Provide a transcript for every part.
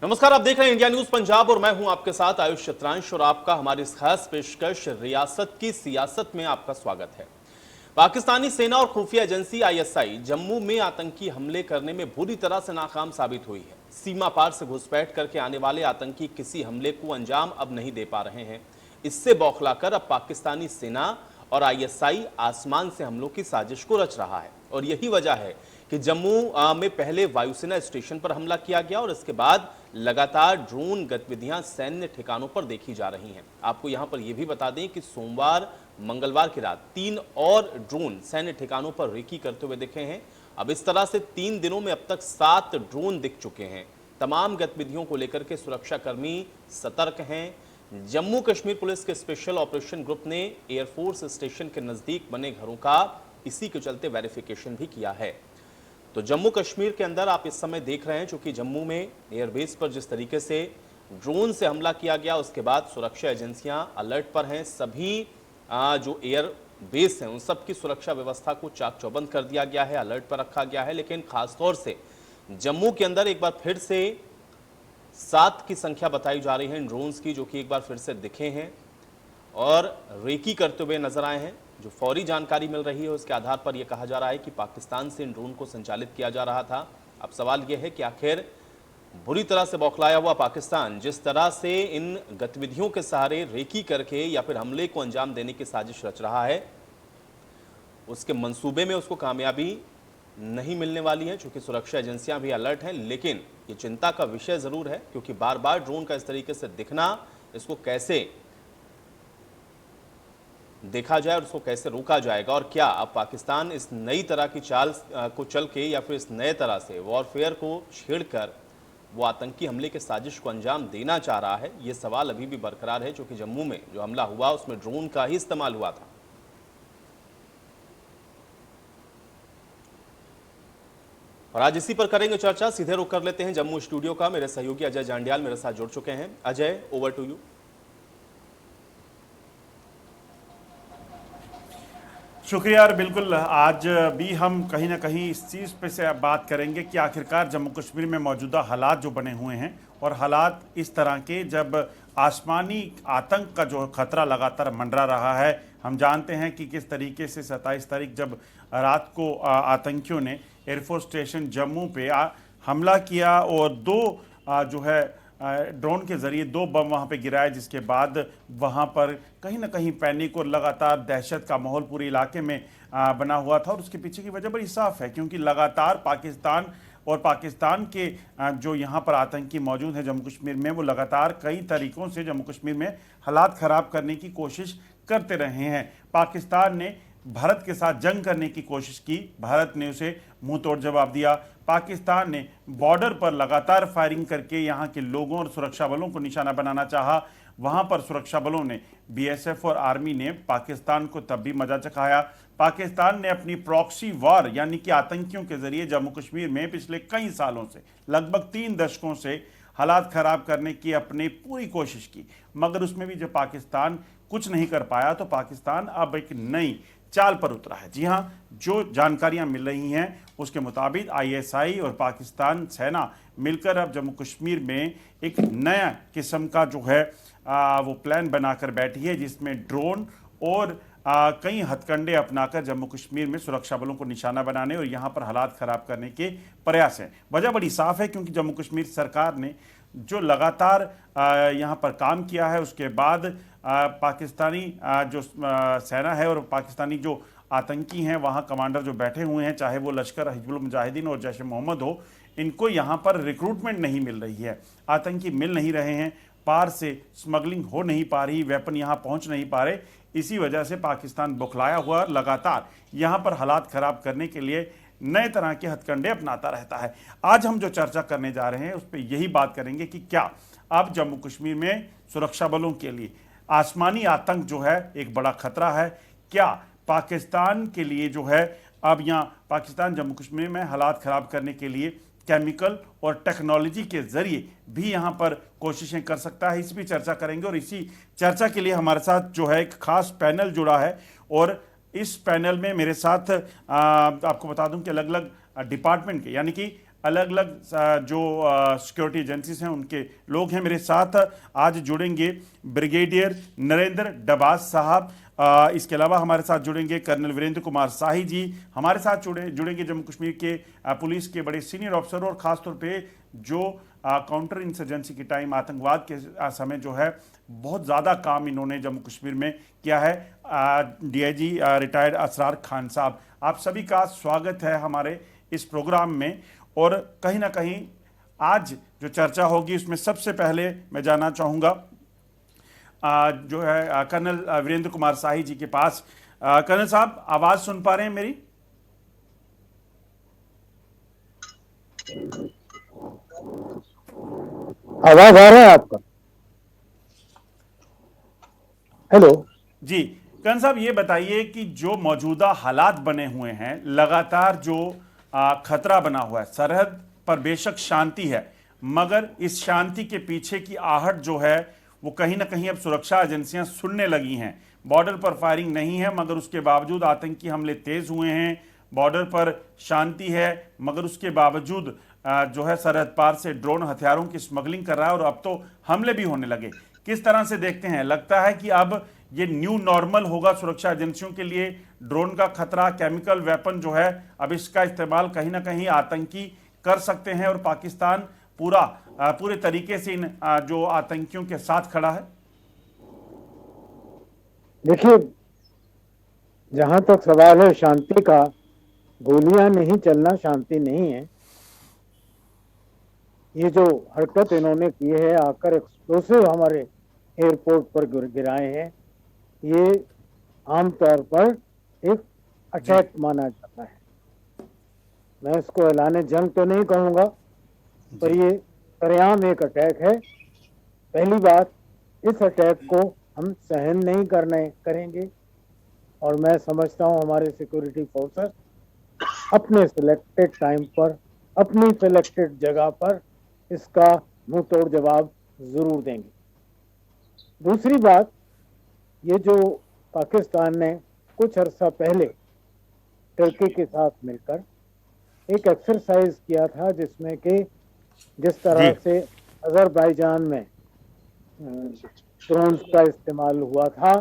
नमस्कार, आप देख रहे हैं इंडिया न्यूज पंजाब और मैं हूं आपके साथ आयुष चित्रांश और आपका हमारी इस खास पेशकश रियासत की सियासत में आपका स्वागत है। पाकिस्तानी सेना और खुफिया एजेंसी आईएसआई जम्मू में आतंकी हमले करने में बुरी तरह से नाकाम साबित हुई है। सीमा पार से घुसपैठ करके आने वाले आतंकी किसी हमले को अंजाम अब नहीं दे पा रहे हैं। इससे बौखलाकर अब पाकिस्तानी सेना और आईएसआई आसमान से हमलों की साजिश को रच रहा है और यही वजह है कि जम्मू में पहले वायुसेना स्टेशन पर हमला किया गया और इसके बाद लगातार ड्रोन गतिविधियां सैन्य ठिकानों पर देखी जा रही हैं। आपको यहां पर यह भी बता दें कि सोमवार मंगलवार की रात 3 और ड्रोन सैन्य ठिकानों पर रेकी करते हुए दिखे हैं। अब इस तरह से 3 दिनों में अब तक 7 ड्रोन दिख चुके हैं। तमाम गतिविधियों को लेकर के सुरक्षाकर्मी सतर्क हैं। जम्मू कश्मीर पुलिस के स्पेशल ऑपरेशन ग्रुप ने एयरफोर्स स्टेशन के नजदीक बने घरों का इसी के चलते वेरिफिकेशन भी किया है। तो जम्मू कश्मीर के अंदर आप इस समय देख रहे हैं, चूंकि जम्मू में एयरबेस पर जिस तरीके से ड्रोन से हमला किया गया उसके बाद सुरक्षा एजेंसियां अलर्ट पर हैं। सभी जो एयर बेस हैं उन सब की सुरक्षा व्यवस्था को चाक चौबंद कर दिया गया है, अलर्ट पर रखा गया है। लेकिन खासतौर से जम्मू के अंदर एक बार फिर से 7 की संख्या बताई जा रही है ड्रोन्स की, जो कि एक बार फिर से दिखे हैं और रेकी करते हुए नजर आए हैं। जो फौरी जानकारी मिल रही है उसके आधार पर यह कहा जा रहा है कि पाकिस्तान से इन ड्रोन को संचालित किया जा रहा था। अब सवाल यह है कि आखिर बुरी तरह से बौखलाया हुआ पाकिस्तान जिस तरह से इन गतिविधियों के सहारे रेकी करके या फिर हमले को अंजाम देने की साजिश रच रहा है, उसके मंसूबे में उसको कामयाबी नहीं मिलने वाली है। चूंकि सुरक्षा एजेंसियां भी अलर्ट हैं, लेकिन ये चिंता का विषय जरूर है क्योंकि बार बार ड्रोन का इस तरीके से दिखना, इसको कैसे देखा जाए और उसको कैसे रोका जाएगा और क्या अब पाकिस्तान इस नई तरह की चाल को चल के या फिर इस नए तरह से वॉरफेयर को छेड़कर वो आतंकी हमले के साजिश को अंजाम देना चाह रहा है, ये सवाल अभी भी बरकरार है। क्योंकि जम्मू में जो हमला हुआ उसमें ड्रोन का ही इस्तेमाल हुआ था। और आज इसी पर करेंगे चर्चा। सीधे रुख कर लेते हैं जम्मू स्टूडियो का। मेरे सहयोगी अजय जांडियाल मेरे साथ जुड़ चुके हैं। Ajay, over to you. शुक्रिया। बिल्कुल, आज भी हम कहीं ना कहीं इस चीज़ पे से बात करेंगे कि आखिरकार जम्मू कश्मीर में मौजूदा हालात जो बने हुए हैं और हालात इस तरह के जब आसमानी आतंक का जो खतरा लगातार मंडरा रहा है। हम जानते हैं कि किस तरीके से 27 तारीख जब रात को आतंकियों ने एयरफोर्स स्टेशन जम्मू पे हमला किया और 2 जो है ड्रोन के जरिए 2 बम वहां पे गिराए, जिसके बाद वहां पर कहीं ना कहीं पैनिक और लगातार दहशत का माहौल पूरे इलाके में बना हुआ था। और उसके पीछे की वजह बड़ी साफ है क्योंकि लगातार पाकिस्तान और पाकिस्तान के जो यहाँ पर आतंकी मौजूद हैं जम्मू कश्मीर में, वो लगातार कई तरीकों से जम्मू कश्मीर में हालात खराब करने की कोशिश करते रहे हैं। पाकिस्तान ने भारत के साथ जंग करने की कोशिश की, भारत ने उसे मुंह तोड़ जवाब दिया। पाकिस्तान ने बॉर्डर पर लगातार फायरिंग करके यहाँ के लोगों और सुरक्षा बलों को निशाना बनाना चाहा। वहां पर सुरक्षा बलों ने, बीएसएफ और आर्मी ने पाकिस्तान को तब भी मजा चखाया। पाकिस्तान ने अपनी प्रॉक्सी वॉर यानी कि आतंकियों के जरिए जम्मू कश्मीर में पिछले कई सालों से, लगभग 3 दशकों से हालात खराब करने की अपनी पूरी कोशिश की, मगर उसमें भी जब पाकिस्तान कुछ नहीं कर पाया तो पाकिस्तान अब एक नई चाल पर उतरा है। जी हां, जो जानकारियां मिल रही हैं उसके मुताबिक आईएसआई और पाकिस्तान सेना मिलकर अब जम्मू कश्मीर में एक नया किस्म का जो है वो प्लान बनाकर बैठी है, जिसमें ड्रोन और कई हथकंडे अपनाकर जम्मू कश्मीर में सुरक्षा बलों को निशाना बनाने और यहाँ पर हालात खराब करने के प्रयास हैं। वजह बड़ी साफ है क्योंकि जम्मू कश्मीर सरकार ने जो लगातार यहाँ पर काम किया है, उसके बाद पाकिस्तानी जो सेना है और पाकिस्तानी जो आतंकी हैं वहाँ कमांडर जो बैठे हुए हैं, चाहे वो लश्कर हिजबुल मुजाहिदीन और जैश ए मोहम्मद हो, इनको यहाँ पर रिक्रूटमेंट नहीं मिल रही है, आतंकी मिल नहीं रहे हैं, पार से स्मगलिंग हो नहीं पा रही, वेपन यहाँ पहुँच नहीं पा रहे। इसी वजह से पाकिस्तान बौखलाया हुआ लगातार यहाँ पर हालात खराब करने के लिए नए तरह के हथकंडे अपनाता रहता है। आज हम जो चर्चा करने जा रहे हैं उस पर यही बात करेंगे कि क्या अब जम्मू कश्मीर में सुरक्षा बलों के लिए आसमानी आतंक जो है एक बड़ा खतरा है। क्या पाकिस्तान के लिए जो है अब यहाँ पाकिस्तान जम्मू कश्मीर में हालात खराब करने के लिए केमिकल और टेक्नोलॉजी के जरिए भी यहाँ पर कोशिशें कर सकता है, इस भी चर्चा करेंगे। और इसी चर्चा के लिए हमारे साथ जो है एक खास पैनल जुड़ा है और इस पैनल में मेरे साथ आपको बता दूं कि अलग अलग डिपार्टमेंट के यानी कि अलग अलग जो सिक्योरिटी एजेंसीज हैं उनके लोग हैं। मेरे साथ आज जुड़ेंगे ब्रिगेडियर नरेंद्र डबास साहब, इसके अलावा हमारे साथ जुड़ेंगे कर्नल वीरेंद्र कुमार शाही जी, हमारे साथ जुड़ेंगे जम्मू कश्मीर के पुलिस के बड़े सीनियर ऑफिसर, और ख़ासतौर पे जो काउंटर इंसर्जेंसी के टाइम आतंकवाद के समय जो है बहुत ज़्यादा काम इन्होंने जम्मू कश्मीर में किया है, डीआईजी रिटायर्ड असरार खान साहब। आप सभी का स्वागत है हमारे इस प्रोग्राम में। और कहीं ना कहीं आज जो चर्चा होगी उसमें सबसे पहले मैं जानना चाहूँगा जो है कर्नल वीरेंद्र कुमार शाही जी के पास। कर्नल साहब, आवाज़ सुन पा रहे हैं मेरी? आवाज आ रहा है आपका? हेलो जी कर्नल साहब, ये बताइए कि जो मौजूदा हालात बने हुए हैं, लगातार जो खतरा बना हुआ है, सरहद पर बेशक शांति है मगर इस शांति के पीछे की आहट जो है वो कहीं ना कहीं अब सुरक्षा एजेंसियां सुनने लगी हैं। बॉर्डर पर फायरिंग नहीं है मगर उसके बावजूद आतंकी हमले तेज हुए हैं। बॉर्डर पर शांति है मगर उसके बावजूद जो है सरहद पार से ड्रोन हथियारों की स्मगलिंग कर रहा है और अब तो हमले भी होने लगे। किस तरह से देखते हैं? लगता है कि अब ये न्यू नॉर्मल होगा सुरक्षा एजेंसियों के लिए? ड्रोन का खतरा, केमिकल वेपन जो है, अब इसका इस्तेमाल कहीं ना कहीं आतंकी कर सकते हैं और पाकिस्तान पूरे तरीके से इन जो आतंकियों के साथ खड़ा है। देखिए, जहां तक सवाल है शांति का, गोलियां नहीं चलना शांति नहीं है। ये जो हरकत इन्होंने की है, आकर एक्सप्लोसिव हमारे एयरपोर्ट पर गिराए हैं, ये आमतौर पर एक अटैक माना जाता है। मैं इसको ऐलाने जंग तो नहीं कहूंगा, पर ये सरेआम एक अटैक है। पहली बात, इस अटैक को हम सहन नहीं करेंगे और मैं समझता हूं हमारे सिक्योरिटी फोर्सेस अपने सिलेक्टेड टाइम पर, अपनी सिलेक्टेड जगह पर इसका मुंह तोड़ जवाब जरूर देंगे। दूसरी बात, ये जो पाकिस्तान ने कुछ अरसा पहले टर्की के साथ मिलकर एक एक्सरसाइज किया था जिसमें कि जिस तरह से अजरबैजान में ड्रोन्स का इस्तेमाल हुआ था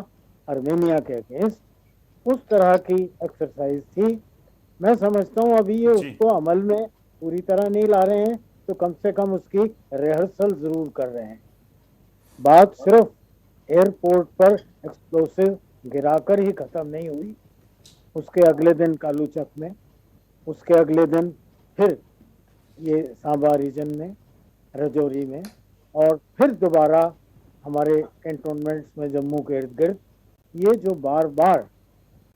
आर्मेनिया के अगेंस्ट, उस तरह की एक्सरसाइज थी। मैं समझता हूं अभी ये उसको अमल में पूरी तरह नहीं ला रहे हैं, तो कम से कम उसकी रिहर्सल जरूर कर रहे हैं। बात सिर्फ एयरपोर्ट पर एक्सप्लोसिव गिराकर ही खत्म नहीं हुई। उसके अगले दिन कालूचक में, उसके अगले दिन फिर ये सांबा रीजन में, रजौरी में, और फिर दोबारा हमारे कैंटोनमेंट्स में जम्मू के इर्द गिर्द ये जो बार बार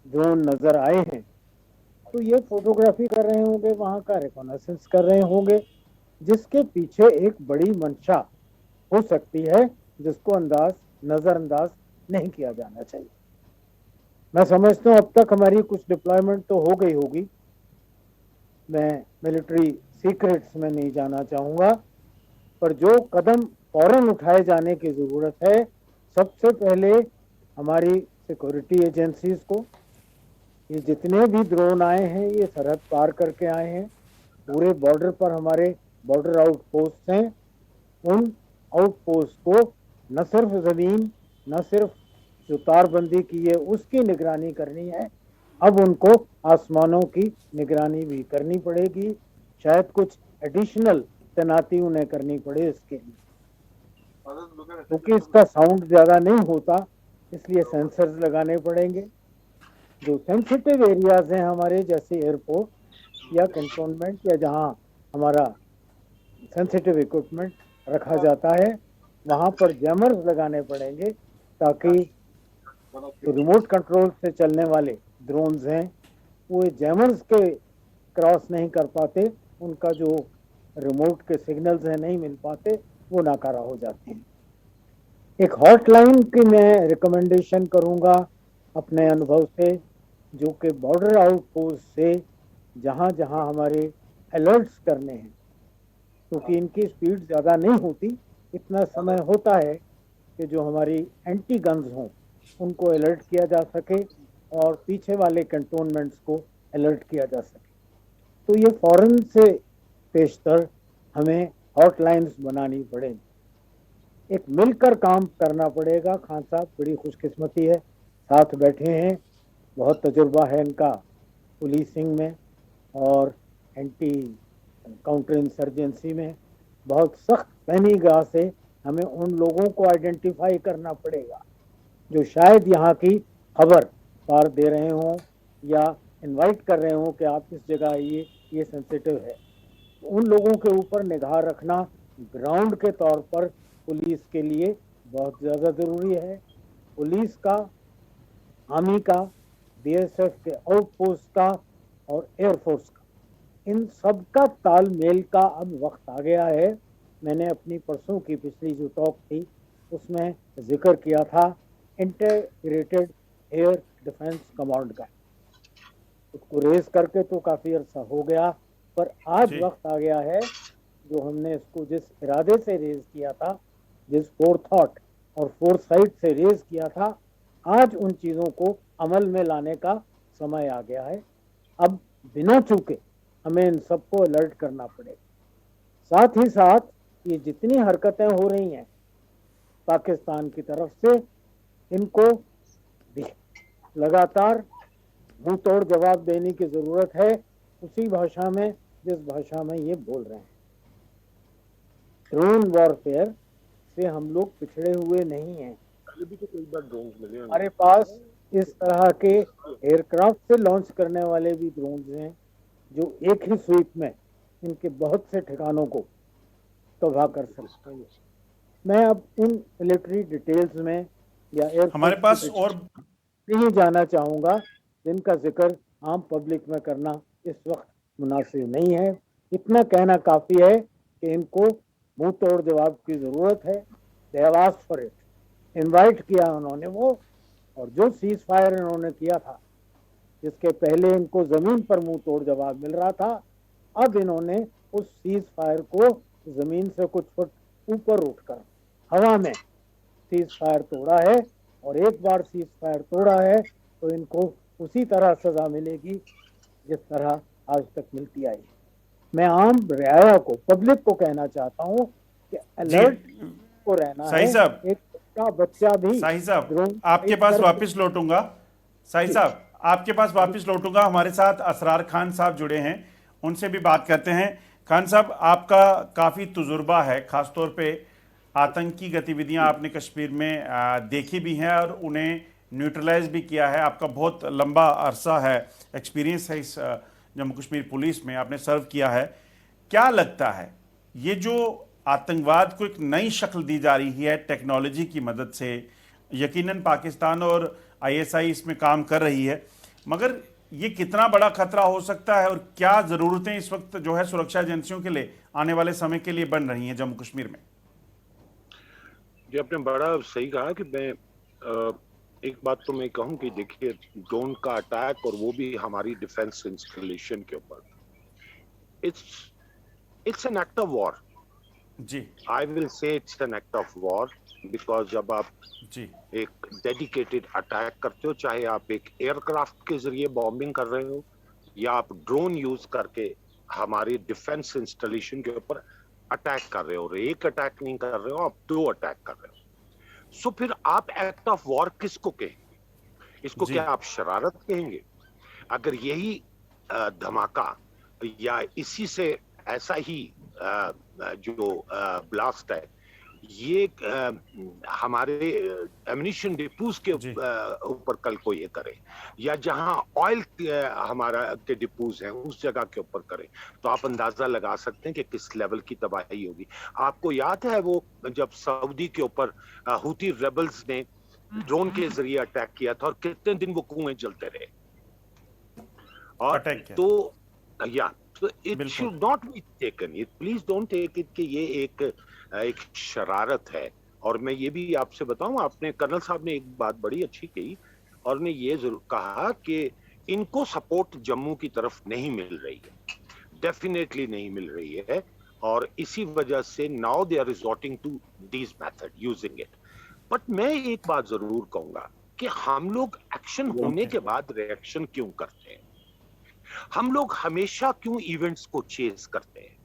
ड्रोन नजर आए हैं, तो ये फोटोग्राफी कर रहे होंगे, वहां का रिकॉनेसेंस कर रहे होंगे, जिसके पीछे एक बड़ी मंशा हो सकती है जिसको नजरअंदाज नहीं किया जाना चाहिए। मैं समझता हूं अब तक हमारी कुछ डिप्लॉयमेंट तो हो गई होगी। मैं मिलिट्री सीक्रेट्स में नहीं जाना चाहूंगा, पर जो कदम फौरन उठाए जाने की जरूरत है, सबसे पहले हमारी सिक्योरिटी एजेंसीज को, ये जितने भी ड्रोन आए हैं ये सरहद पार करके आए हैं। पूरे बॉर्डर पर हमारे बॉर्डर आउटपोस्ट हैं। उन आउटपोस्ट को न सिर्फ जमीन, न सिर्फ जो तारबंदी की है उसकी निगरानी करनी है, अब उनको आसमानों की निगरानी भी करनी पड़ेगी। शायद कुछ एडिशनल तैनाती उन्हें करनी पड़े इसके लिए, क्योंकि इसका साउंड ज्यादा नहीं होता, इसलिए सेंसर्स लगाने पड़ेंगे। जो सेंसिटिव एरियाज हैं हमारे, जैसे एयरपोर्ट या कैंटोनमेंट या जहां हमारा सेंसिटिव इक्विपमेंट रखा जाता है, वहां पर जैमर्स लगाने पड़ेंगे, ताकि जो रिमोट कंट्रोल से चलने वाले ड्रोन्स हैं वो जैमर्स के क्रॉस नहीं कर पाते, उनका जो रिमोट के सिग्नल्स हैं नहीं मिल पाते, वो नाकारा हो जाते हैं। एक हॉटलाइन की मैं रिकमेंडेशन करूंगा अपने अनुभव से, जो कि बॉर्डर आउटपोस्ट से जहां जहां हमारे अलर्ट्स करने हैं, क्योंकि इनकी स्पीड ज़्यादा नहीं होती, इतना समय होता है कि जो हमारी एंटी गन्स हों उनको अलर्ट किया जा सके और पीछे वाले कंटोनमेंट्स को अलर्ट किया जा सके। तो ये फौरन से पेशतर हमें हॉटलाइंस बनानी पड़ेगी, एक मिलकर काम करना पड़ेगा। खान साहब बड़ी खुशकिस्मती है, साथ बैठे हैं, बहुत तजुर्बा है इनका पुलिसिंग में और एंटी काउंटर इंसर्जेंसी में। बहुत सख्त पैनीगाह से हमें उन लोगों को आइडेंटिफाई करना पड़ेगा जो शायद यहाँ की खबर पार दे रहे हों या इनवाइट कर रहे हों कि आप इस जगह आइए, ये सेंसिटिव है। उन लोगों के ऊपर निगाह रखना ग्राउंड के तौर पर पुलिस के लिए बहुत ज़्यादा ज़रूरी है। पुलिस का, आर्मी का, बीएसएफ के आउटपोस्ट का और एयरफोर्स का, इन सब का तालमेल का अब वक्त आ गया है। मैंने अपनी परसों की पिछली जो टॉक थी उसमें जिक्र किया था इंटीग्रेटेड एयर डिफेंस कमांड का। उसको रेस करके तो काफ़ी अरसा हो गया, पर आज वक्त आ गया है जो हमने इसको जिस इरादे से रेज किया था, जिस फोरथॉट और फोरसाइट से रेज किया था, आज उन चीज़ों को अमल में लाने का समय आ गया है। अब बिना चूके हमें इन सबको अलर्ट करना पड़ेगा। साथ ही साथ ये जितनी हरकतें हो रही हैं पाकिस्तान की तरफ से, इनको लगातार मुंह तोड़ जवाब देने की ज़रूरत है, उसी भाषा में जिस भाषा में ये बोल रहे हैं। ड्रोन वॉरफेयर से हम लोग पिछड़े हुए नहीं हैं। भी तो कई बार ड्रोन मिले हमारे पास इस तरह के एयरक्राफ्ट से लॉन्च करने वाले भी ड्रोन्स हैं जो एक ही स्वीप में इनके बहुत से ठिकानों को तबाह कर सकते हैं। मैं अब इन मिलिट्री डिटेल्स में या एयर हमारे पास और नहीं जाना चाहूँगा, जिनका जिक्र आम पब्लिक में करना इस वक्त मुनासिब नहीं है। इतना कहना काफ़ी है कि इनको मुंह तोड़ जवाब की ज़रूरत है। They have asked for it, invite किया उन्होंने वो, और जो सीज फायर इन्होंने किया था जिसके पहले इनको ज़मीन पर मुंह तोड़ जवाब मिल रहा था, अब इन्होंने उस सीज फायर को ज़मीन से कुछ फुट ऊपर उठकर हवा में सीज फायर तोड़ा है, और एक बार सीज फायर तोड़ा है तो इनको उसी तरह सज़ा मिलेगी जिस तरह आज तक मिलती आई है। मैं आम रियाया को, पब्लिक को कहना चाहता हूँ कि अलर्ट को रहना है। साहब, एक बच्चा भी साहिब साहब आपके पास वापस लौटूंगा। साहिब साहब आपके पास वापस लौटूंगा। हमारे साथ असरार खान साहब जुड़े हैं, उनसे भी बात करते हैं। खान साहब, आपका काफ़ी तजुर्बा है, ख़ासतौर पे आतंकी गतिविधियां आपने कश्मीर में देखी भी हैं और उन्हें न्यूट्रलाइज भी किया है। आपका बहुत लंबा अरसा है, एक्सपीरियंस है इस जम्मू कश्मीर पुलिस में, आपने सर्व किया है। क्या लगता है ये जो आतंकवाद को एक नई शक्ल दी जा रही है टेक्नोलॉजी की मदद से, यकीनन पाकिस्तान और आईएसआई इसमें काम कर रही है, मगर ये कितना बड़ा खतरा हो सकता है और क्या ज़रूरतें इस वक्त जो है सुरक्षा एजेंसियों के लिए आने वाले समय के लिए बन रही हैं जम्मू कश्मीर में? जी, आपने बड़ा सही कहा कि मैं एक बात तो मैं कहूं कि देखिए, ड्रोन का अटैक और वो भी हमारी डिफेंस इंस्टॉलेशन के ऊपर, it's an act of war. जी, I will say it's an act of war, because जब आप जी, एक डेडिकेटेड अटैक करते हो, चाहे आप एक एयरक्राफ्ट के जरिए बॉम्बिंग कर रहे हो या आप ड्रोन यूज करके हमारी डिफेंस इंस्टॉलेशन के ऊपर अटैक कर रहे हो, और एक अटैक नहीं कर रहे हो, आप 2 अटैक कर रहे हो, सो फिर आप एक्ट ऑफ वॉर किसको कहेंगे? इसको क्या आप शरारत कहेंगे? अगर यही धमाका या इसी से ऐसा ही जो ब्लास्ट है, ये हमारे एम्यूनिशन डिपोज के ऊपर कल को ये करे, या जहां ऑयल हमारा के डिपोज हैं उस जगह के ऊपर करे, तो आप अंदाजा लगा सकते हैं कि किस लेवल की तबाही होगी। आपको याद है वो जब सऊदी के ऊपर हुती रेबल्स ने ड्रोन के जरिए अटैक किया था और कितने दिन वो कुएं जलते रहे, और तो या तो it should not be taken, it please don't take it कि ये एक शरारत है। और मैं ये भी आपसे बताऊं, आपने कर्नल साहब ने एक बात बड़ी अच्छी कही और ने ये जरूर कहा कि इनको सपोर्ट जम्मू की तरफ नहीं मिल रही है, डेफिनेटली नहीं मिल रही है, और इसी वजह से now they are resorting to this method, using it. But मैं एक बात जरूर कहूंगा कि हम लोग एक्शन होने के बाद रिएक्शन क्यों करते हैं? हम लोग हमेशा क्यों इवेंट्स को चेस करते हैं?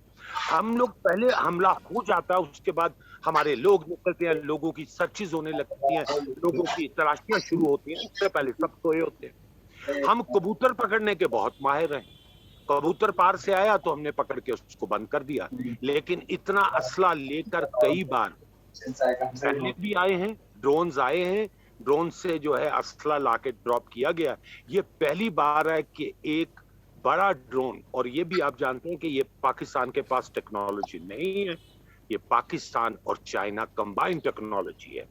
हम लोग पहले हमला हो जाता है, उसके बाद हमारे लोग निकलते हैं, लोगों की सर्चेज होने लगती हैं, लोगों की तलाशियां शुरू होती हैं, उससे पहले सब सोए होते हैं। हम कबूतर पकड़ने के बहुत माहिर हैं। कबूतर पार से आया तो हमने पकड़ के उसको बंद कर दिया, लेकिन इतना असला लेकर कई बार पहले भी आए हैं, ड्रोन्स आए हैं, ड्रोन से जो है असला लाके ड्रॉप किया गया। ये पहली बार है कि एक बड़ा ड्रोन, और ये भी आप जानते हैं कि ये पाकिस्तान के पास टेक्नोलॉजी नहीं है, ये पाकिस्तान और चाइना कंबाइंड टेक्नोलॉजी है,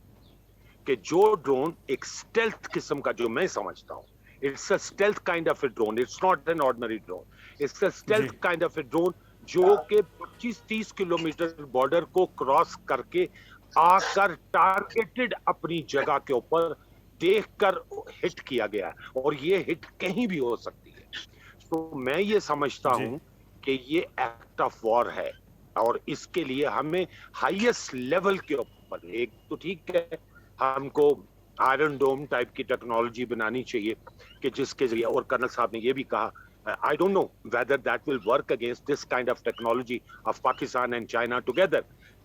कि जो ड्रोन एक स्टेल्थ किस्म का, जो मैं समझता हूं, it's a stealth kind of A drone, it's not an ordinary drone, it's a stealth kind of A drone, जो कि 25-30 किलोमीटर बॉर्डर को क्रॉस करके आकर टारगेटेड अपनी जगह के ऊपर देखकर हिट किया गया, और ये हिट कहीं भी हो सकती है। तो मैं ये समझता हूं कि ये एक्ट ऑफ वॉर है, और इसके लिए हमें हाईएस्ट लेवल के ऊपर, एक तो ठीक है हमको आयरन डोम टाइप की टेक्नोलॉजी बनानी चाहिए कि जिसके जरिए, और कर्नल साहब ने ये भी कहा, I don't know whether that will work against this kind of technology of Pakistan and China together,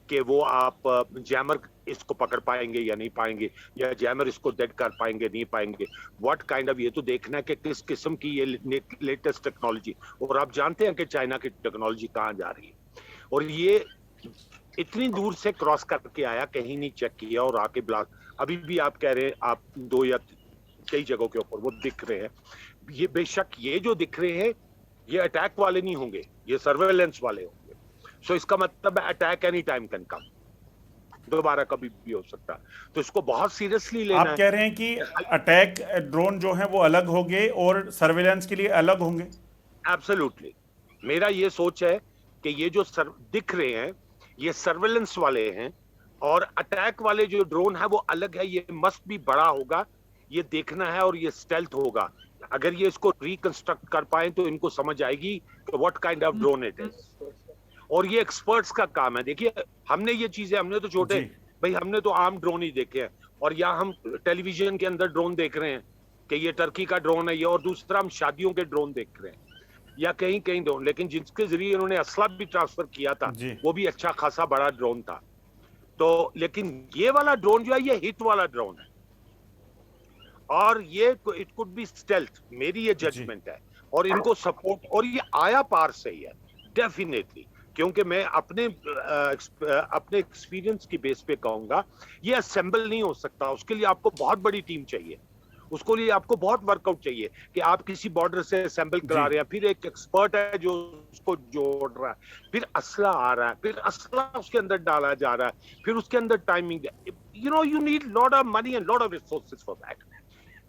कि वो आप जैमर इसको पकड़ पाएंगे या नहीं पाएंगे, या जैमर इसको डेड कर पाएंगे नहीं पाएंगे, व्हाट काइंड ऑफ, ये तो देखना है कि किस किस्म की ये लेटेस्ट टेक्नोलॉजी, और आप जानते हैं कि चाइना की टेक्नोलॉजी कहाँ जा रही है, और ये इतनी दूर से क्रॉस करके आया, कहीं नहीं चेक किया, और आके ब्लास्ट, अभी भी आप कह रहे हैं आप 2 या कई जगहों के ऊपर वो दिख रहे हैं, ये बेशक ये जो दिख रहे हैं ये अटैक वाले नहीं होंगे, ये सर्वेलेंस वाले होंगे। सो इसका मतलब है attack any time can come, दोबारा कभी भी हो सकता है, तो इसको बहुत सीरियसली लेना है। आप कह रहे हैं कि अटैक ड्रोन जो है वो अलग होंगे और सर्वेलेंस के लिए अलग होंगे? एब्सोल्युटली, मेरा ये सोच है कि ये जो दिख रहे हैं ये सर्वेलेंस वाले हैं, और अटैक वाले जो ड्रोन है वो अलग है, ये मस्ट भी बड़ा होगा, ये देखना है, और ये स्टेल्थ होगा। अगर ये इसको रिकंस्ट्रक्ट कर पाए तो इनको समझ आएगी कि what kind of drone it is, और ये एक्सपर्ट्स का काम है। देखिए हमने ये चीजें, हमने तो छोटे भाई, हमने तो आम ड्रोन ही देखे हैं, और यहाँ हम टेलीविजन के अंदर ड्रोन देख रहे हैं कि ये टर्की का ड्रोन है ये, और दूसरा हम शादियों के ड्रोन देख रहे हैं, या कहीं कहीं ड्रोन, लेकिन जिसके जरिए उन्होंने असला भी ट्रांसफर किया था वो भी अच्छा खासा बड़ा ड्रोन था। तो लेकिन ये वाला ड्रोन जो है ये हिट वाला ड्रोन है, और ये इट कुड बी स्टेल्थ, मेरी ये जजमेंट है, और इनको सपोर्ट, और ये आया पार से ही है डेफिनेटली, क्योंकि मैं अपने एक्सपीरियंस की बेस पे कहूंगा ये असेंबल नहीं हो सकता, उसके लिए आपको बहुत बड़ी टीम चाहिए, उसको लिए आपको बहुत वर्कआउट चाहिए कि आप किसी बॉर्डर से असेंबल करा रहे हैं, फिर एक एक्सपर्ट है जो उसको जोड़ रहा है, फिर असला आ रहा है, फिर असला उसके अंदर डाला जा रहा है, फिर उसके अंदर timing, you need lot of money and lot of resources for that.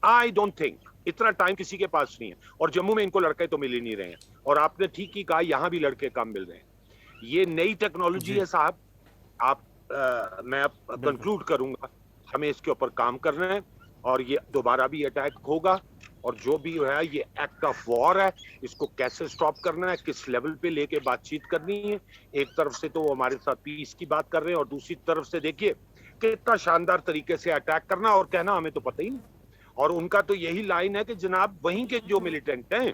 I don't think इतना टाइम किसी के पास नहीं है, और जम्मू में इनको लड़के तो मिल ही नहीं रहे हैं, और आपने ठीक ही कहा यहाँ भी लड़के कम मिल रहे हैं। ये नई टेक्नोलॉजी है साहब, मैं अब कंक्लूड करूंगा, हमें इसके ऊपर काम करना है, और ये दोबारा भी अटैक होगा, और जो भी है ये एक्ट ऑफ वॉर है, इसको कैसे स्टॉप करना है, किस लेवल पे लेके बातचीत करनी है। एक तरफ से तो वो हमारे साथ पीस की बात कर रहे हैं, और दूसरी तरफ से देखिए कितना शानदार तरीके से अटैक करना और कहना हमें तो पता ही नहीं, और उनका तो यही लाइन है कि जनाब वहीं के जो मिलिटेंट हैं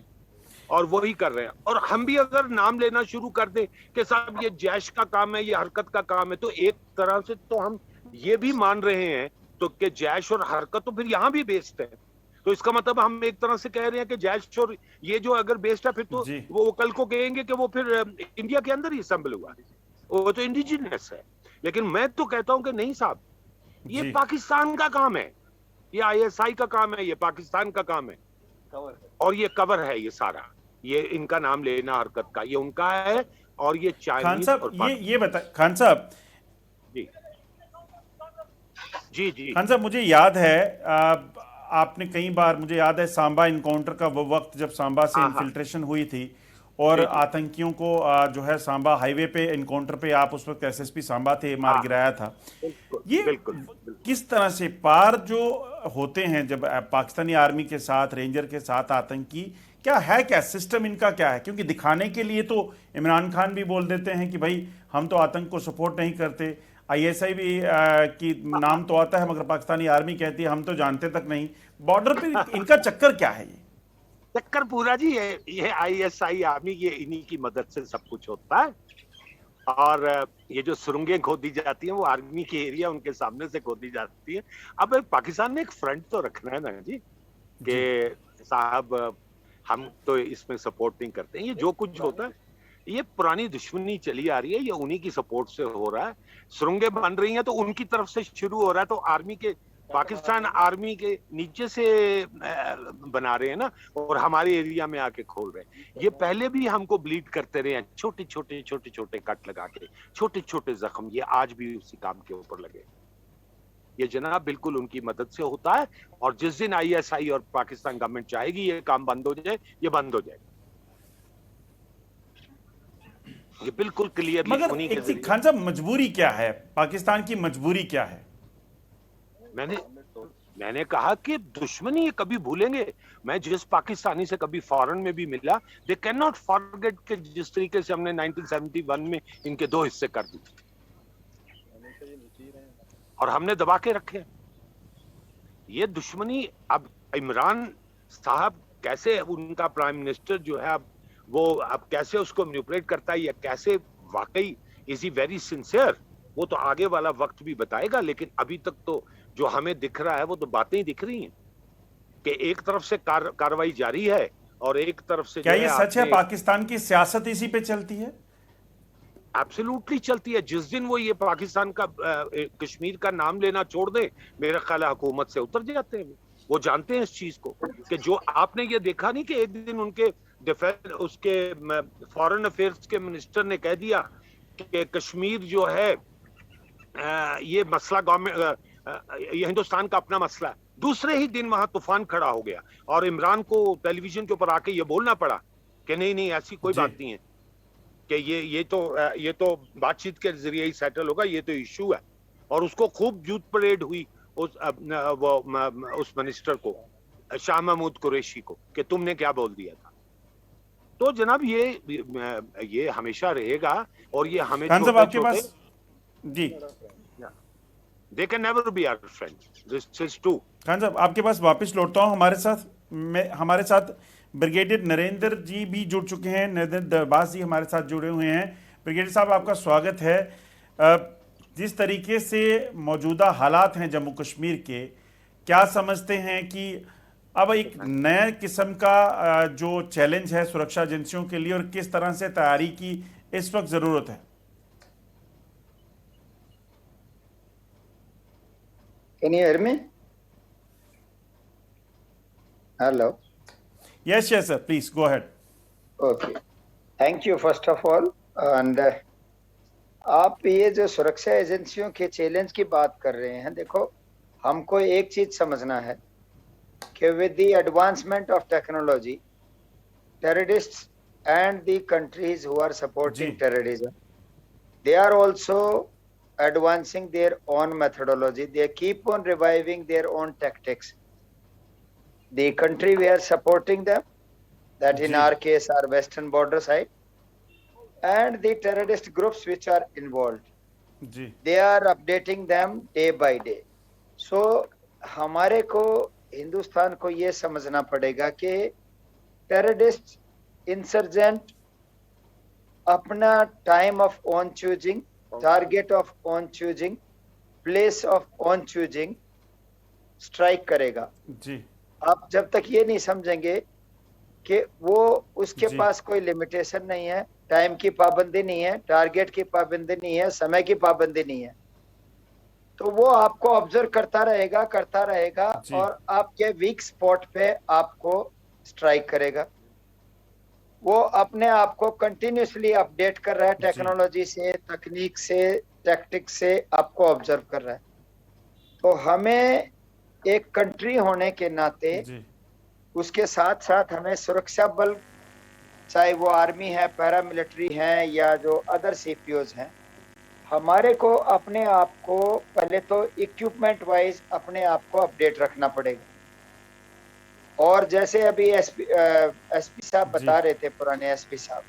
और वही कर रहे हैं, और हम भी अगर नाम लेना शुरू कर दें कि साहब ये जैश का काम है, ये हरकत का काम है, तो एक तरह से तो हम ये भी मान रहे हैं तो कि जैश और हरकत तो फिर यहाँ भी बेस्ड है, तो इसका मतलब हम एक तरह से कह रहे हैं कि जैश और ये जो अगर बेस्ड है फिर तो वो कल को कहेंगे कि वो फिर इंडिया के अंदर ही असेंबल हुआ है, वो तो इंडिजिनस है। लेकिन मैं तो कहता हूं कि नहीं साहब, ये पाकिस्तान का काम है, ये ISI का काम है, ये पाकिस्तान का काम है, और ये कवर है, ये सारा, ये इनका नाम लेना हरकत का ये उनका है, और ये चाइनीज। खान साहब ये बता, खान साहब जी जी खान साहब, मुझे याद है आपने कई बार, मुझे याद है सांबा इनकाउंटर का वो वक्त जब सांबा से इन्फिल्ट्रेशन हुई थी और आतंकियों को जो है सांबा हाईवे पे इनकाउंटर पे, आप उस वक्त SSP सांबा थे, मार गिराया था। ये किस तरह से पार जो होते हैं जब पाकिस्तानी आर्मी के साथ, रेंजर के साथ आतंकी, क्या है, क्या सिस्टम इनका क्या है? क्योंकि दिखाने के लिए तो इमरान खान भी बोल देते हैं कि भाई हम तो आतंक को सपोर्ट नहीं करते, ISI भी की नाम तो आता है, मगर पाकिस्तानी आर्मी कहती है हम तो जानते तक नहीं। बॉर्डर पे इनका चक्कर क्या है? ये चक्कर पूरा जी ये ISI आर्मी, ये इन्हीं की मदद से सब कुछ होता है, और ये जो सुरंगें खोदी जाती हैं वो आर्मी के एरिया उनके सामने से खोदी जाती है। अब पाकिस्तान ने एक फ्रंट तो रखना है ना जी कि साहब हम तो इसमें सपोर्ट नहीं करते। ये जो कुछ होता है ये पुरानी दुश्मनी चली आ रही है, ये उन्हीं की सपोर्ट से हो रहा है। सुरंगें बन रही हैं तो उनकी तरफ से शुरू हो रहा है, तो आर्मी के पाकिस्तान आर्मी के नीचे से बना रहे हैं ना, और हमारे एरिया में आके खोल रहे हैं। ये पहले भी हमको ब्लीड करते रहे हैं, छोटे छोटे छोटे छोटे कट लगा के, छोटे छोटे जख्म, ये आज भी उसी काम के ऊपर लगे। ये जनाब बिल्कुल उनकी मदद से होता है, और जिस दिन ISI और पाकिस्तान गवर्नमेंट चाहेगी ये काम बंद हो जाए, ये बंद हो जाएगा। ये बिल्कुल क्लियर। मगर एक चीज खान साहब, मजबूरी क्या है, पाकिस्तान की मजबूरी क्या है? मैंने कहा कि दुश्मनी ये कभी भूलेंगे। मैं जिस पाकिस्तानी से कभी फॉरेन में भी मिला, दे कैन नॉट फॉरगेट कि जिस तरीके से हमने 1971 में इनके 2 हिस्से कर दिए और हमने दबा के रखे। ये दुश्मनी अब इमरान साहब कैसे, उनका प्राइम मिनिस्टर जो है अब वो अब कैसे उसको मैनिपुलेट करता है, या कैसे वाकई इज ही वेरी सिंसियर, वो तो आगे वाला वक्त भी बताएगा। लेकिन अभी तक तो जो हमें दिख रहा है वो तो बातें ही दिख रही हैं कि एक तरफ से कार्रवाई जारी है और एक तरफ से क्या ये सच है पाकिस्तान की सियासत इसी पे चलती है? एब्सोल्युटली चलती है। जिस दिन वो ये पाकिस्तान का कश्मीर का नाम लेना छोड़ दे, मेरा ख्याल है हुकूमत से उतर जाते हैं। वो जानते हैं इस चीज को कि जो आपने ये देखा नहीं कि एक दिन उनके डिफेंस उसके फॉरेन अफेयर्स के मिनिस्टर ने कह दिया कि कश्मीर जो है ये मसला गवर्नमेंट, ये हिंदुस्तान का अपना मसला है। दूसरे ही दिन वहां तूफान खड़ा हो गया और इमरान को टेलीविजन के ऊपर आके ये बोलना पड़ा कि नहीं नहीं ऐसी कोई बात नहीं है, कि ये तो बातचीत के जरिए ही सेटल होगा, ये तो इशू है। और उसको खूब जूत परेड हुई उस मिनिस्टर को, शाह महमूद कुरैशी को, कि तुमने क्या बोल दिया था। तो जनाब ये हमेशा रहेगा और ये हमें आपके पास जी They can never be our friend. This is true. Khan साहब आपके पास वापस लौटता हूँ। हमारे साथ ब्रिगेडियर नरेंद्र जी भी जुड़ चुके हैं, नरेंद्र दरबाज जी हमारे साथ जुड़े हुए हैं। ब्रिगेडियर साहब आपका स्वागत है। जिस तरीके से मौजूदा हालात हैं जम्मू कश्मीर के, क्या समझते हैं कि अब एक नए किस्म का जो चैलेंज है सुरक्षा एजेंसियों के लिए, और किस तरह से तैयारी की इस वक्त जरूरत है? Can you hear me? Hello. Yes, sir. Please go ahead. Okay. Thank you first of all. And आप ये जो सुरक्षा एजेंसियों के चैलेंज की बात कर रहे हैं, देखो हमको एक चीज समझना है कि with the advancement of technology, terrorists and the countries who are supporting terrorism, they are also advancing their own methodology. They keep on reviving their own tactics. The country we are supporting them, that in our case are western border side, and the terrorist groups which are involved, they are updating them day by day. So हमारे को हिंदुस्तान को ये समझना पड़ेगा कि terrorist insurgent अपना time of own choosing, target of on choosing, place of on choosing strike करेगा जी। आप जब तक ये नहीं समझेंगे कि वो उसके पास कोई लिमिटेशन नहीं है, टाइम की पाबंदी नहीं है, टारगेट की पाबंदी नहीं है, समय की पाबंदी नहीं है, तो वो आपको ऑब्जर्व करता रहेगा और आपके वीक स्पॉट पे आपको स्ट्राइक करेगा। वो अपने आप को कंटिन्यूसली अपडेट कर रहा है, टेक्नोलॉजी से, तकनीक से, टैक्टिक से आपको ऑब्जर्व कर रहा है। तो हमें एक कंट्री होने के नाते उसके साथ साथ हमें सुरक्षा बल, चाहे वो आर्मी है, पैरामिलिट्री है, या जो अदर सीपीओज हैं, हमारे को अपने आप को पहले तो इक्विपमेंट वाइज अपने आप को अपडेट रखना पड़ेगा। और जैसे अभी एसपी साहब बता रहे थे, पुराने एसपी साहब,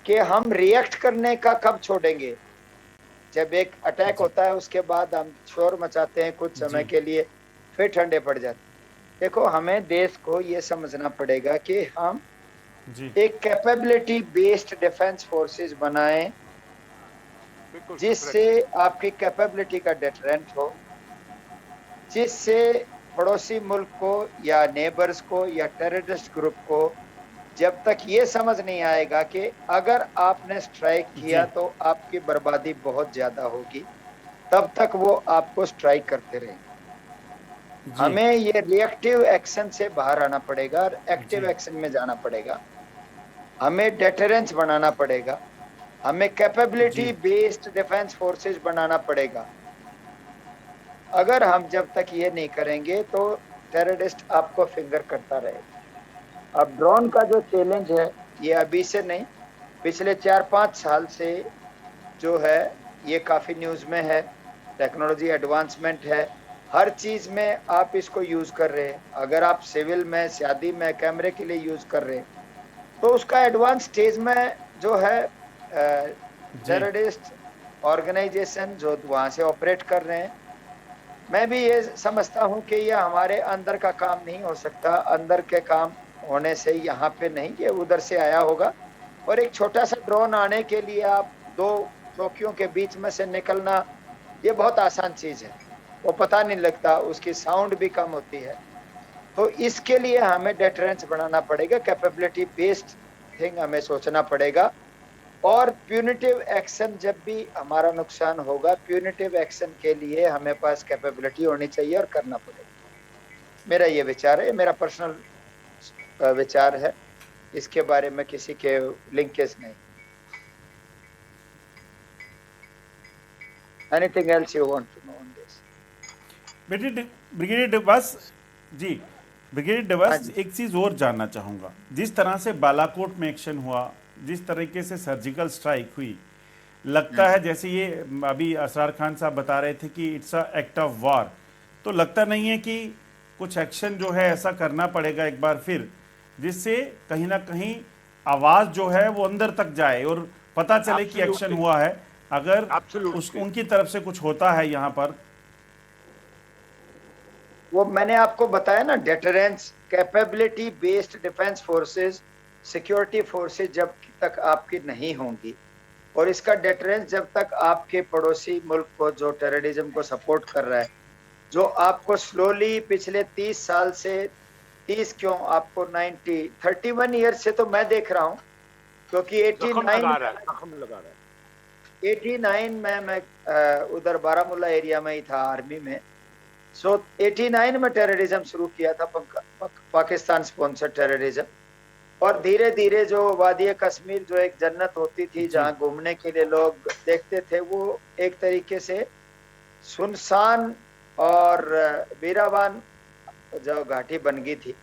कि हम रिएक्ट करने का कब छोड़ेंगे। जब एक अटैक होता है उसके बाद हम शोर मचाते हैं कुछ समय के लिए, फिर ठंडे पड़ जाते हैं। देखो हमें देश को ये समझना पड़ेगा कि हम एक कैपेबिलिटी बेस्ड डिफेंस फोर्सेस बनाएं जिससे आपकी कैपेबिलिटी का डेटरेंट हो, जिससे पड़ोसी मुल्क को या नेबर्स को या टेररिस्ट ग्रुप को जब तक ये समझ नहीं आएगा कि अगर आपने स्ट्राइक किया तो आपकी बर्बादी बहुत ज्यादा होगी, तब तक वो आपको स्ट्राइक करते रहेंगे। हमें ये रिएक्टिव एक्शन से बाहर आना पड़ेगा और एक्टिव एक्शन में जाना पड़ेगा। हमें डेटरेंस बनाना पड़ेगा, हमें कैपेबिलिटी बेस्ड डिफेंस फोर्सेस बनाना पड़ेगा। अगर हम जब तक ये नहीं करेंगे तो टेररिस्ट आपको फिंगर करता रहेगा। अब ड्रोन का जो चैलेंज है ये अभी से नहीं, पिछले 4-5 साल से जो है ये काफी न्यूज में है। टेक्नोलॉजी एडवांसमेंट है, हर चीज में आप इसको यूज कर रहे हैं। अगर आप सिविल में, शादी में कैमरे के लिए यूज कर रहे हैं तो उसका एडवांस स्टेज में जो है टेररिस्ट ऑर्गेनाइजेशन जो वहां से ऑपरेट कर रहे हैं, मैं भी ये समझता हूं कि ये हमारे अंदर का काम नहीं हो सकता। अंदर के काम होने से यहाँ पे नहीं, ये उधर से आया होगा। और एक छोटा सा ड्रोन आने के लिए आप 2 चौकियों के बीच में से निकलना, ये बहुत आसान चीज है, वो पता नहीं लगता, उसकी साउंड भी कम होती है। तो इसके लिए हमें डेटरेंस बनाना पड़ेगा, कैपेबिलिटी बेस्ड थिंग हमें सोचना पड़ेगा। और प्यूनिटिव एक्शन जब भी हमारा नुकसान होगा, प्यूनिटिव एक्शन के लिए हमें पास कैपेबिलिटी होनी चाहिए और करना पड़ेगा। मेरा ये विचार है, मेरा पर्सनल विचार है, इसके बारे में किसी के लिंकेज नहीं। Anything else you want to know on this? Brigadier Diwas जी, ब्रिगेडियर डिवास, एक चीज और जानना चाहूंगा। जिस तरह से बालाकोट में एक्शन हुआ, जिस तरीके से सर्जिकल स्ट्राइक हुई, लगता है जैसे ये अभी असरार खान साहब बता रहे थे कि it's a act of war, तो लगता नहीं है कि कुछ एक्शन जो है ऐसा करना पड़ेगा एक बार फिर, जिससे कहीं ना कहीं आवाज जो है वो अंदर तक जाए और पता चले कि एक्शन हुआ है, अगर उनकी तरफ से कुछ होता है यहाँ पर। वो मैंने आपको बताया ना, deterrence, capability based defence forces, security forces जब तक आपकी नहीं होंगी और इसका डेटरेंस जब तक आपके पड़ोसी मुल्क को जो टेररिज्म को सपोर्ट कर रहा है, जो आपको स्लोली पिछले 30 साल से 30 क्यों आपको 31 ईयर से तो मैं देख रहा हूं, क्योंकि 89 में मैं उधर बारामूला एरिया में ही था आर्मी में। सो 89 में टेररिज्म शुरू किया था, पाकिस्तान स्पॉन्सर टेररिज्म। और धीरे धीरे जो वादी कश्मीर जो एक जन्नत होती थी जहां घूमने के लिए लोग देखते थे, वो एक तरीके से सुनसान और बीरावान जो घाटी बन गई थी।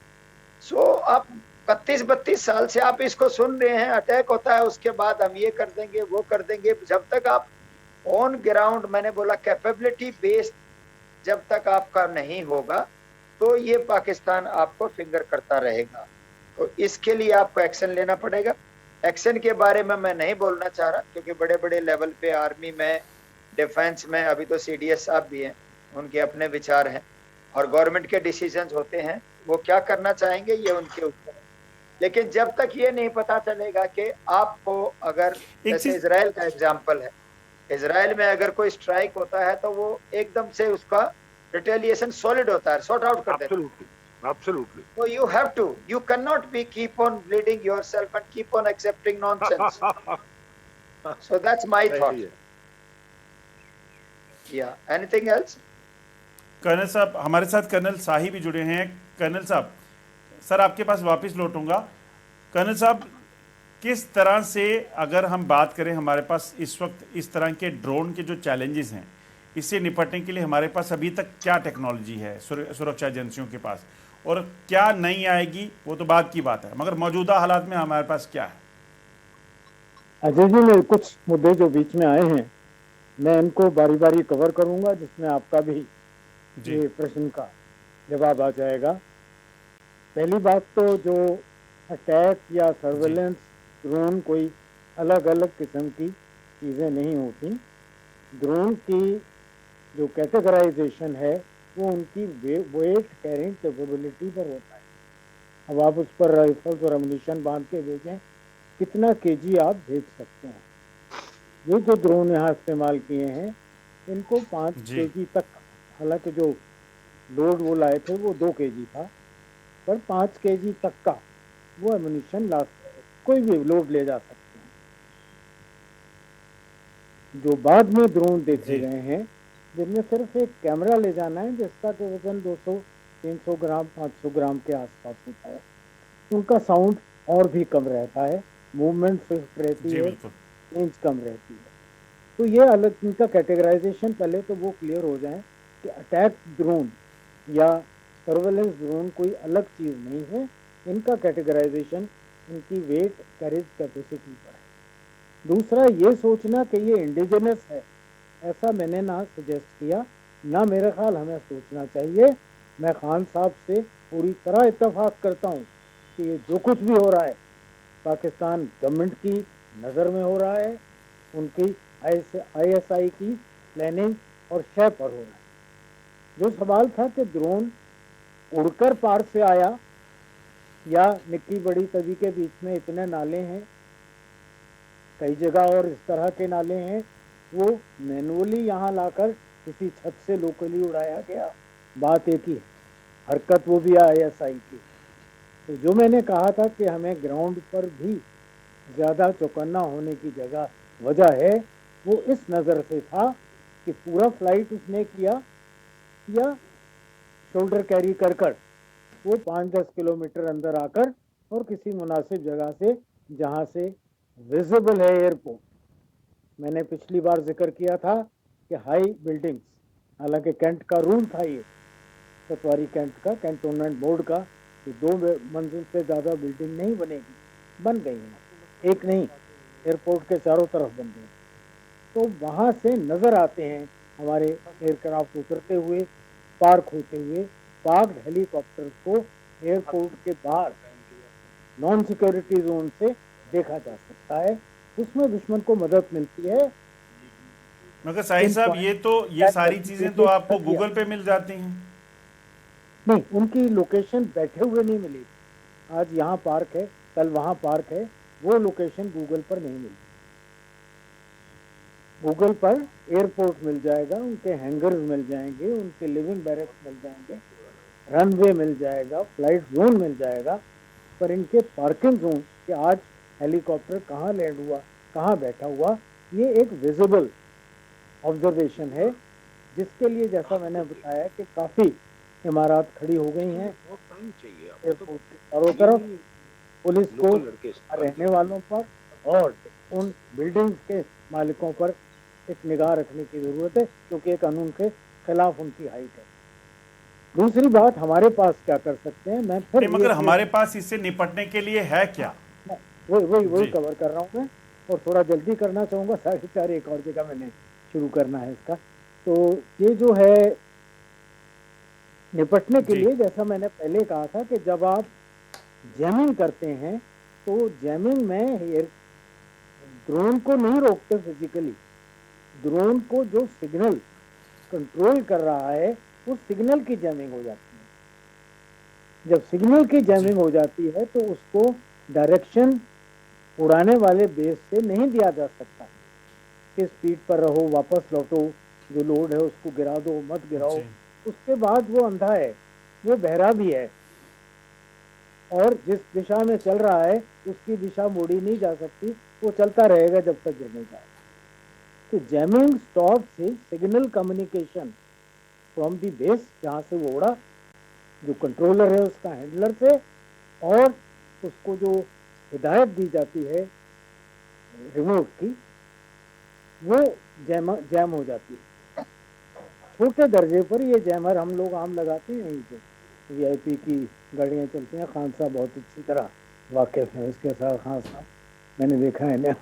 सो अब 31-32 साल से आप इसको सुन रहे हैं, अटैक होता है, उसके बाद हम ये कर देंगे वो कर देंगे। जब तक आप ऑन ग्राउंड, मैंने बोला कैपेबिलिटी बेस्ड जब तक आपका नहीं होगा तो ये पाकिस्तान आपको फिंगर करता रहेगा। तो इसके लिए आपको एक्शन लेना पड़ेगा। एक्शन के बारे में मैं नहीं बोलना चाह रहा, क्योंकि बड़े बड़े लेवल पे आर्मी में, डिफेंस में अभी तो CDS साहब भी हैं, उनके अपने विचार हैं और गवर्नमेंट के डिसीजंस होते हैं, वो क्या करना चाहेंगे ये उनके ऊपर है। लेकिन जब तक ये नहीं पता चलेगा कि आपको, अगर जैसे इजराइल का एग्जाम्पल है, इजराइल में अगर कोई स्ट्राइक होता है तो वो एकदम से उसका रिटेलिएशन सॉलिड होता है, सॉर्ट आउट कर देता है। Absolutely. So you have to, you cannot be keep on bleeding yourself and keep on accepting nonsense. So that's my thought. Yeah. Anything else? Colonel साहब, हमारे साथ कर्नल शाही भी जुड़े हैं। कर्नल साहब, सर आपके पास वापस लौटूंगा। कर्नल साहब, किस तरह से अगर हम बात करें, हमारे पास इस वक्त इस तरह के ड्रोन के जो चैलेंजेस हैं, इससे निपटने के लिए हमारे पास अभी तक क्या टेक्नोलॉजी है सुरक्षा एजेंसियों के पास, और क्या नहीं आएगी वो तो बात की बात है, मगर मौजूदा हालात में हमारे पास क्या है? अजय जी, मैं कुछ मुद्दे जो बीच में आए हैं मैं इनको बारी बारी कवर करूंगा, जिसमें आपका भी ये प्रश्न का जवाब आ जाएगा। पहली बात तो जो अटैक या सर्वेलेंस ड्रोन कोई अलग अलग किस्म की चीज़ें नहीं होती। ड्रोन की जो कैटेगराइजेशन है वो उनकी वेट कैरिंग कैपेबिलिटी पर होता है। अब आप उस पर राइफल्स और अम्यूनिशन बांध के भेजें, कितना केजी आप भेज सकते हैं। ये जो ड्रोन यहाँ इस्तेमाल किए हैं इनको 5 जी केजी तक, हालांकि जो लोड वो लाए थे वो 2 केजी था, पर 5 केजी तक का वो एमुनिशन ला, कोई भी लोड ले जा सकते हैं। जो बाद में ड्रोन देखे जी गए हैं जिनमें सिर्फ एक कैमरा ले जाना है जिसका कि वजन 200-300 ग्राम 500 ग्राम के आसपास होता है, उनका साउंड और भी कम रहता है, मूवमेंट स्विफ्ट रहती जी है, बिल्कुल। रेंज कम रहती है। तो ये अलग इनका कैटेगराइजेशन पहले तो वो क्लियर हो जाए कि अटैक ड्रोन या सर्वेलेंस ड्रोन कोई अलग चीज नहीं है, इनका कैटेगराइजेशन इनकी वेट कैरेज कैपेसिटी पर है। दूसरा ये सोचना कि ये इंडिजिनस है, ऐसा मैंने ना सजेस्ट किया, ना मेरे ख्याल हमें सोचना चाहिए। मैं खान साहब से पूरी तरह इत्तेफाक करता हूँ कि ये जो कुछ भी हो रहा है पाकिस्तान गवर्नमेंट की नज़र में हो रहा है, उनकी ISI की प्लानिंग और शय पर हो रहा है। जो सवाल था कि ड्रोन उड़कर पार से आया या निक्की बड़ी तवी के बीच में इतने नाले हैं, कई जगह और इस तरह के नाले हैं, वो मैनुअली यहाँ लाकर किसी छत से लोकली उड़ाया गया, बात एक ही है, हरकत वो भी ISI की। तो जो मैंने कहा था कि हमें ग्राउंड पर भी ज़्यादा चौकन्ना होने की वजह है, वो इस नज़र से था कि पूरा फ्लाइट उसने किया या शोल्डर कैरी कर वो 5-10 किलोमीटर अंदर आकर और किसी मुनासिब जगह से जहाँ से विजिबल है एयरपोर्ट। मैंने पिछली बार जिक्र किया था कि हाई बिल्डिंग्स, हालांकि कैंट का रूल था ये, पटवारी कैंट का, कैंटोनमेंट बोर्ड का, कि 2 मंजिल से ज़्यादा बिल्डिंग नहीं बनेगी, बन गई है, एक नहीं, एयरपोर्ट के चारों तरफ बन गई। तो वहाँ से नज़र आते हैं हमारे एयरक्राफ्ट उतरते हुए, पार्क होते हुए, पार्क्ड हेलीकॉप्टर को एयरपोर्ट के बाहर नॉन सिक्योरिटी जोन से देखा जा सकता है, उसमें दुश्मन को मदद मिलती है। मगर साहिब साहब ये सारी चीजें तो आपको गूगल पे मिल जाती हैं। नहीं, उनकी लोकेशन बैठे हुए नहीं मिली, आज यहाँ पार्क है कल वहाँ पार्क है, वो लोकेशन गूगल पर नहीं मिली। गूगल पर एयरपोर्ट मिल जाएगा, उनके हैंगर्स मिल जाएंगे, उनके लिविंग बैरक्स मिल जाएंगे, रनवे मिल जाएगा, फ्लाइट जोन मिल जाएगा, पर इनके पार्किंग जोन कि आज हेलीकॉप्टर कहाँ लैंड हुआ, कहाँ बैठा हुआ, ये एक विजिबल ऑब्जर्वेशन है, जिसके लिए जैसा मैंने बताया कि काफ़ी इमारत खड़ी हो गई हैं एयरपोर्ट के चारों तरफ, पुलिस को रहने वालों पर और उन बिल्डिंग्स के मालिकों पर एक निगाह रखने की जरूरत है, क्योंकि एक कानून के खिलाफ उनकी हाइट है। दूसरी बात, हमारे पास क्या कर सकते हैं, मैं फिर मगर हमारे पास इससे निपटने के लिए है क्या? वही कवर कर रहा हूँ मैं, और थोड़ा जल्दी करना चाहूँगा, 4:30 एक और जगह मैंने शुरू करना है इसका। तो ये जो है निपटने के लिए, जैसा मैंने पहले कहा था कि जब आप जैमिंग करते हैं तो जैमिंग में ड्रोन को नहीं रोकते फिजिकली, ड्रोन को जो सिग्नल कंट्रोल कर रहा है उस सिग्नल की जैमिंग हो जाती है। जब सिग्नल की जैमिंग हो जाती है तो उसको डायरेक्शन उड़ाने वाले बेस से नहीं दिया जा सकता कि स्पीड पर रहो, वापस लौटो, जो लोड है उसको गिरा दो, मत गिराओ। उसके बाद वो अंधा है, वो बहरा भी है, और जिस दिशा में चल रहा है उसकी दिशा मोड़ी नहीं जा सकती, वो चलता रहेगा जब तक गिर नहीं जाए। तो jamming stops signal communication from the base, जहाँ से वो उड़ा, जो कंट्रोलर है उसका हैंडलर से, और उसको जो हिदायत दी जाती है रिमोट की, वो जैम हो जाती है। छोटे दर्जे पर ये जैमर हम लोग आम लगाते हैं, यहीं पे VIP की गाड़ियाँ चलती हैं, खान साहब बहुत अच्छी तरह वाकिफ हैं इसके साथ। खान साहब मैंने देखा है ना,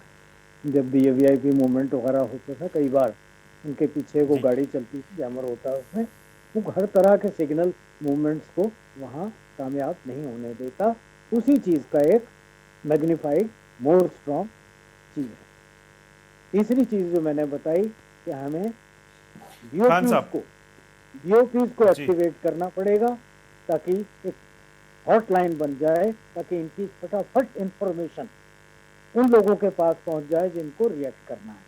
जब भी ये VIP मूवमेंट वगैरह होता था, कई बार उनके पीछे वो गाड़ी चलती थी, जैमर होता है उसमें, वो हर तरह के सिग्नल मूवमेंट्स को वहाँ कामयाब नहीं होने देता। उसी चीज़ का एक मैग्नीफाइड मोर स्ट्रॉन्ग चीज़ है। तीसरी चीज़ जो मैंने बताई कि हमें DOPs को एक्टिवेट करना पड़ेगा, ताकि एक हॉटलाइन बन जाए, ताकि इनकी फटाफट इंफॉर्मेशन उन लोगों के पास पहुंच जाए जिनको रिएक्ट करना है।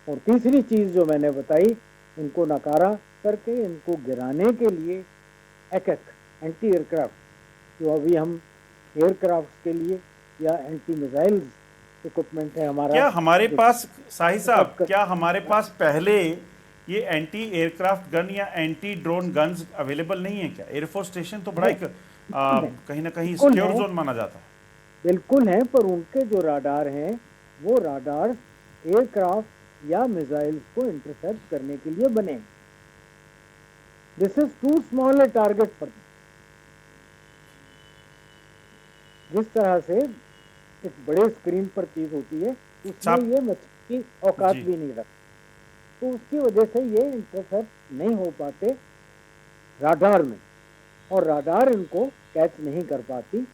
और तीसरी चीज जो मैंने बताई, इनको नकारा करके इनको गिराने के लिए एक एंटी एयरक्राफ्ट जो अभी हम एयरक्राफ्ट के लिए या एंटी मिसाइल इक्विपमेंट है हमारा, क्या हमारे पास शाही साहब, क्या हमारे पास पहले ये एंटी एयरक्राफ्ट गन या एंटी ड्रोन गन्स अवेलेबल नहीं है क्या? एयरफोर्स स्टेशन तो बड़ा एक कहीं ना कहीं सिक्योर जोन माना जाता है। बिल्कुल है, पर उनके जो राडार हैं वो राडार एयरक्राफ्ट या मिसाइल्स को इंटरसेप्ट करने के लिए बने। This is too small a target for जिस तरह से एक बड़े स्क्रीन पर चीज होती है उसमें ये मछली की औकात भी नहीं रखती, तो उसकी वजह से ये इंटरसेप्ट नहीं हो पाते राडार में, और राडार इनको कैच नहीं कर पाती।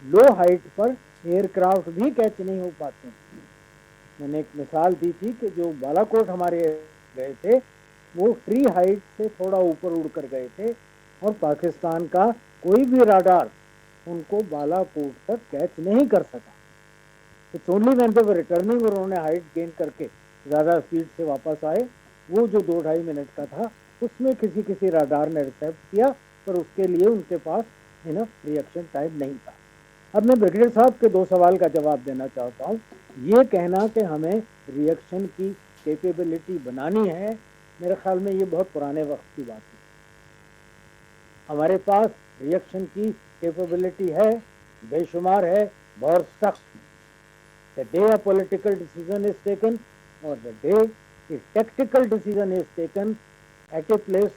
लो हाइट पर एयरक्राफ्ट भी कैच नहीं हो पाते। मैंने एक मिसाल दी थी कि जो बालाकोट हमारे गए थे वो फ्री हाइट से थोड़ा ऊपर उड़ कर गए थे और पाकिस्तान का कोई भी राडार उनको बालाकोट तक कैच नहीं कर सका। It's only when they were returning और उन्होंने हाइट गेन करके ज़्यादा स्पीड से वापस आए, वो जो 2-2.5 मिनट का था उसमें किसी राडार ने रिसेप्ट किया, पर उसके लिए उनके पास इनफ रिएक्शन टाइम नहीं था। अब मैं ब्रिगेडियर साहब के 2 सवाल का जवाब देना चाहता हूँ। ये कहना कि हमें रिएक्शन की कैपेबिलिटी बनानी है, मेरे ख्याल में ये बहुत पुराने वक्त की बात है। हमारे पास रिएक्शन की कैपेबिलिटी है, बेशुमार है, बहुत सख्त। The day a political decision is taken और the day a tactical decision is taken at a place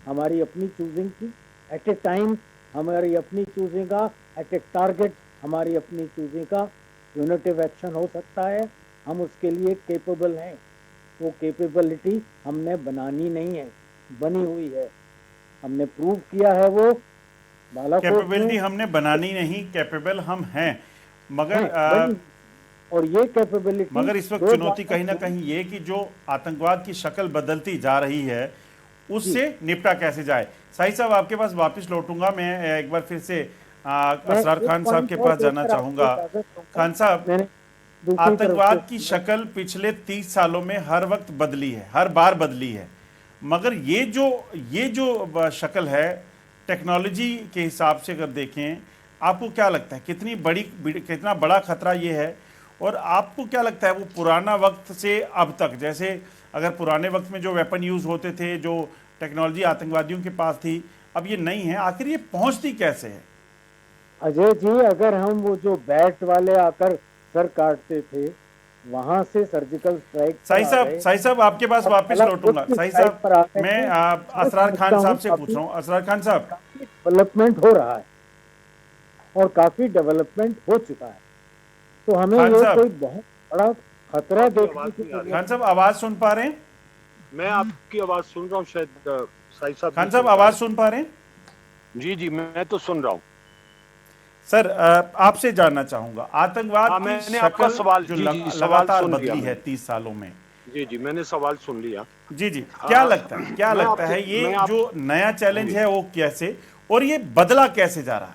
हमारी अपनी चूजिंग की, एट ए टाइम हमारी अपनी चूजिंग का, एट ए टारगेट हमारी अपनी चूजिंग का यूनिटिव एक्शन हो सकता है। हम उसके लिए केपेबल हैं। वो कैपेबिलिटी हमने बनानी नहीं है, बनी हुई है, हमने प्रूव किया है। वो कैपेबिलिटी हमने बनानी नहीं, कैपेबल हम हैं, मगर और ये कैपेबिलिटी, मगर इस वक्त चुनौती कहीं ना कहीं ये कि जो आतंकवाद की शक्ल बदलती जा रही है उससे निपटा कैसे जाए। साहिब साहब आपके पास वापस लौटूंगा, मैं एक बार फिर से असरार खान साहब के पास जाना चाहूंगा। खान साहब, आतंकवाद की शक्ल पिछले 30 सालों में हर वक्त बदली है, हर बार बदली है, मगर ये जो शक्ल है टेक्नोलॉजी के हिसाब से अगर देखें, आपको क्या लगता है कितना बड़ा खतरा ये है? और आपको क्या लगता है वो पुराना वक्त से अब तक, जैसे अगर पुराने वक्त में जो वेपन यूज होते थे, जो टेक्नोलॉजी आतंकवादियों के पास थी, अब ये नहीं है, आखिर ये पहुंचती कैसे है? अजय जी, अगर हम वो जो बैट वाले आकर सर काटते थे वहां से सर्जिकल स्ट्राइक, साहिब साहब आपके पास वापस लौटूंगा। साहिब साहब, मैं असरार खान साहब से पूछ रहा हूँ। असरार खान साहब, डेवलपमेंट हो रहा है और काफी डेवलपमेंट हो चुका है, तो हमें ये कोई बहुत बड़ा खतरा देखने की। खान साहब आवाज सुन पा रहे हैं? मैं आपकी आवाज सुन रहा हूँ, शायद साहिब साहब। खान साहब आवाज सुन पा रहे हैं? जी जी, मैं तो सुन रहा हूँ सर। आपसे जानना चाहूंगा, आतंकवाद की शक्ल सवाल जो लगातार बदली है 30 सालों में। जी जी, मैंने सवाल सुन लिया। जी जी, क्या लगता है ये जो नया चैलेंज है वो कैसे, और ये बदला कैसे जा रहा है?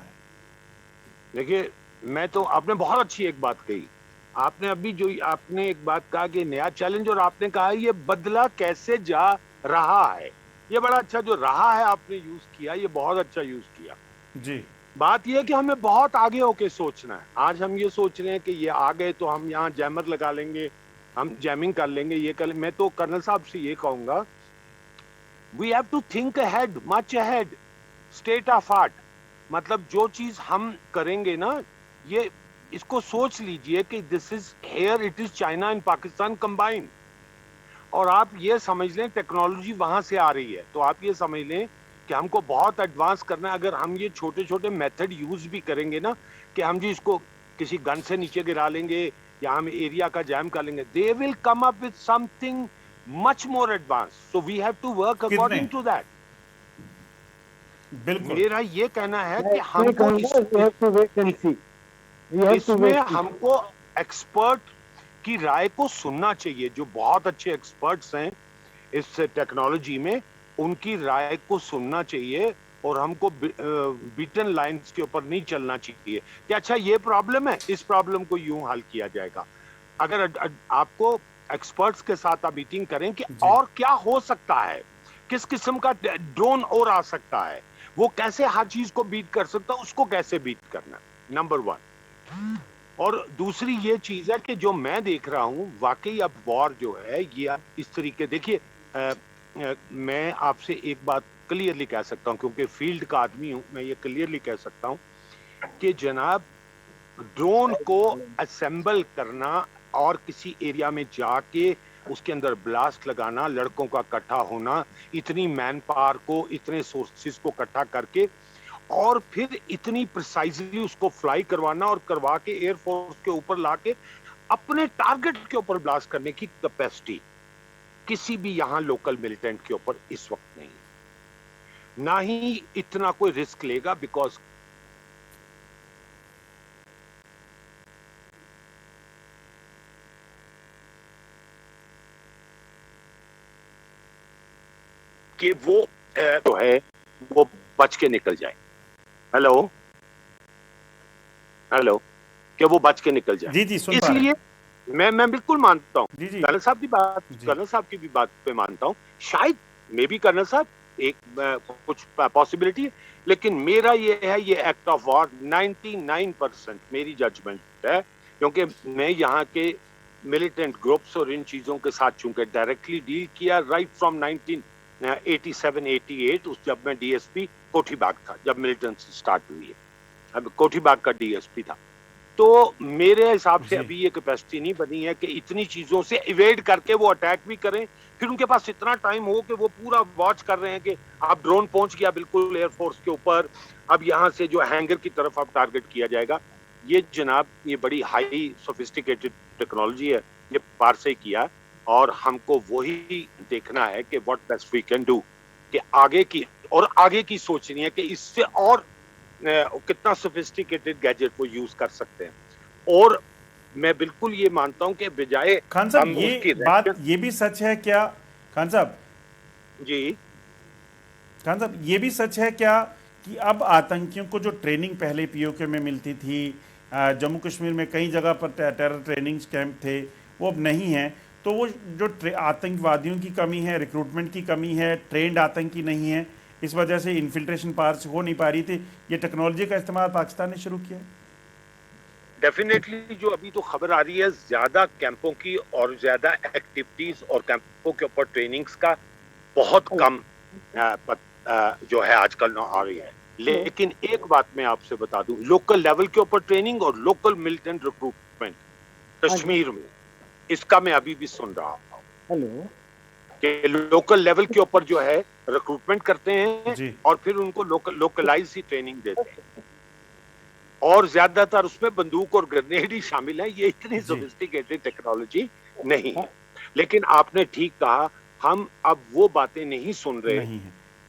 देखिए, मैं तो, आपने बहुत अच्छी एक बात कही। आपने अभी जो आपने एक बात कहा कि नया चैलेंज, और आपने कहा ये बदला कैसे जा रहा है। ये बड़ा अच्छा जो रहा है आपने यूज किया, ये बहुत अच्छा यूज किया जी। बात यह है कि हमें बहुत आगे होके सोचना है। आज हम ये सोच रहे हैं कि ये आ गए तो हम यहाँ जैमर लगा लेंगे, हम जैमिंग कर लेंगे, ये कर। मैं तो कर्नल साहब से ये कहूंगा, we have to think ahead, much ahead, state of art. मतलब जो चीज हम करेंगे ना, ये इसको सोच लीजिए कि this is here, it is China and Pakistan combined. और आप ये समझ लें टेक्नोलॉजी वहां से आ रही है, तो आप ये समझ लें कि हमको बहुत एडवांस करना है। अगर हम ये छोटे छोटे मेथड यूज भी करेंगे ना, कि हम जी इसको किसी गन से नीचे गिरा लेंगे या हम एरिया का जैम कर लेंगे, they will come up with something much more advance. So we have to work according to that. बिल्कुल, मेरा ये कहना है कि हमको इसमें हमको एक्सपर्ट की राय को सुनना चाहिए। जो बहुत अच्छे एक्सपर्ट्स हैं इस टेक्नोलॉजी में, उनकी राय को सुनना चाहिए, और हमको बीटन लाइंस के ऊपर नहीं चलना चाहिए कि अच्छा ये प्रॉब्लम है, इस प्रॉब्लम को यूं हल किया जाएगा। अगर आपको एक्सपर्ट्स के साथ आप मीटिंग करें कि और क्या हो सकता है, किस किस्म का ड्रोन और आ सकता है, वो कैसे हर चीज को बीट कर सकता है, उसको कैसे बीट करना, नंबर 1। और दूसरी ये चीज है कि जो मैं देख रहा हूं वाकई अब वॉर जो है ये इस तरीके, देखिए मैं आपसे एक बात क्लियरली कह सकता हूं क्योंकि फील्ड का आदमी हूं, मैं ये क्लियरली कह सकता हूं कि जनाब ड्रोन को असेंबल करना और किसी एरिया में जाके उसके अंदर ब्लास्ट लगाना, लड़कों का इकट्ठा होना, इतनी मैन पावर को, इतने सोर्सेस को इकट्ठा करके और फिर इतनी प्रिसाइजली उसको फ्लाई करवाना और करवा के एयरफोर्स के ऊपर लाके अपने टारगेट के ऊपर ब्लास्ट करने की कैपेसिटी किसी भी यहां लोकल मिलिटेंट के ऊपर इस वक्त नहीं है, ना ही इतना कोई रिस्क लेगा, बिकॉज कि वो जो है वो बच के निकल जाए। हेलो हेलो, कि वो बच के निकल जाए। जी जी, सुन इसलिए मैं बिल्कुल मानता हूँ जी जी कर्नल साहब की बात, कर्नल साहब की भी बात पे मानता हूँ, शायद मे भी कर्नल साहब एक कुछ पॉसिबिलिटी है, लेकिन मेरा ये है ये एक्ट ऑफ वॉर 99% मेरी जजमेंट है, क्योंकि मैं यहाँ के मिलिटेंट ग्रुप्स और इन चीजों के साथ चूंकि डायरेक्टली डील किया राइट फ्रॉम 1987-88 उस जब मैं डीएसपी कोठीबाग था, जब मिलिटेंसी स्टार्ट हुई है, अब कोठीबाग का डीएसपी था, तो मेरे हिसाब से अभी ये कैपेसिटी नहीं बनी है कि इतनी चीजों से इवेड करके वो अटैक भी करें, फिर उनके पास इतना टाइम हो कि वो पूरा वॉच कर रहे हैं कि अब ड्रोन पहुंच गया बिल्कुल एयरफोर्स के ऊपर, अब यहां से जो हैंगर की तरफ अब टारगेट किया जाएगा। ये जनाब ये बड़ी हाई सोफिस्टिकेटेड टेक्नोलॉजी है, ये पार से किया और हमको वही देखना है कि what best we can do, कि आगे की सोचनी है कि इससे और कितना सोफिस्टिकेटेड गैजेट वो यूज कर सकते हैं। और मैं बिल्कुल ये मानता हूं कि बजाय खान साहब ये बात ये भी सच है क्या खान साहब? जी खान साहब ये भी सच है क्या कि अब आतंकियों को जो ट्रेनिंग पहले पीओके में मिलती थी, जम्मू कश्मीर में कई जगह पर टेरर ट्रेनिंग कैंप थे, वो अब नहीं है, तो वो जो आतंकवादियों की कमी है, रिक्रूटमेंट की कमी है, ट्रेंड आतंकी नहीं है, इस वजह से इन्फिल्ट्रेशन पार हो नहीं पा रही थी, ये टेक्नोलॉजी का इस्तेमाल पाकिस्तान ने शुरू किया? डेफिनेटली जो अभी तो खबर आ रही है ज्यादा कैंपों की और ज्यादा एक्टिविटीज और कैंपों के ऊपर ट्रेनिंग्स का बहुत कम जो है आजकल आ रही है। लेकिन एक बात मैं आपसे बता दूं, लोकल लेवल के ऊपर ट्रेनिंग और लोकल मिलिटेंट रिक्रूटमेंट कश्मीर में, इसका मैं अभी भी सुन रहा हूँ। हेलो, कि लोकल लेवल के ऊपर जो है रिक्रूटमेंट करते हैं और फिर उनको लोकलाइज ही ट्रेनिंग देते हैं और ज्यादातर उसमें बंदूक और ग्रेनेड ही शामिल है। ये इतनी सोफिस्टिकेटेड टेक्नोलॉजी नहीं है। लेकिन आपने ठीक कहा, हम अब वो बातें नहीं सुन रहे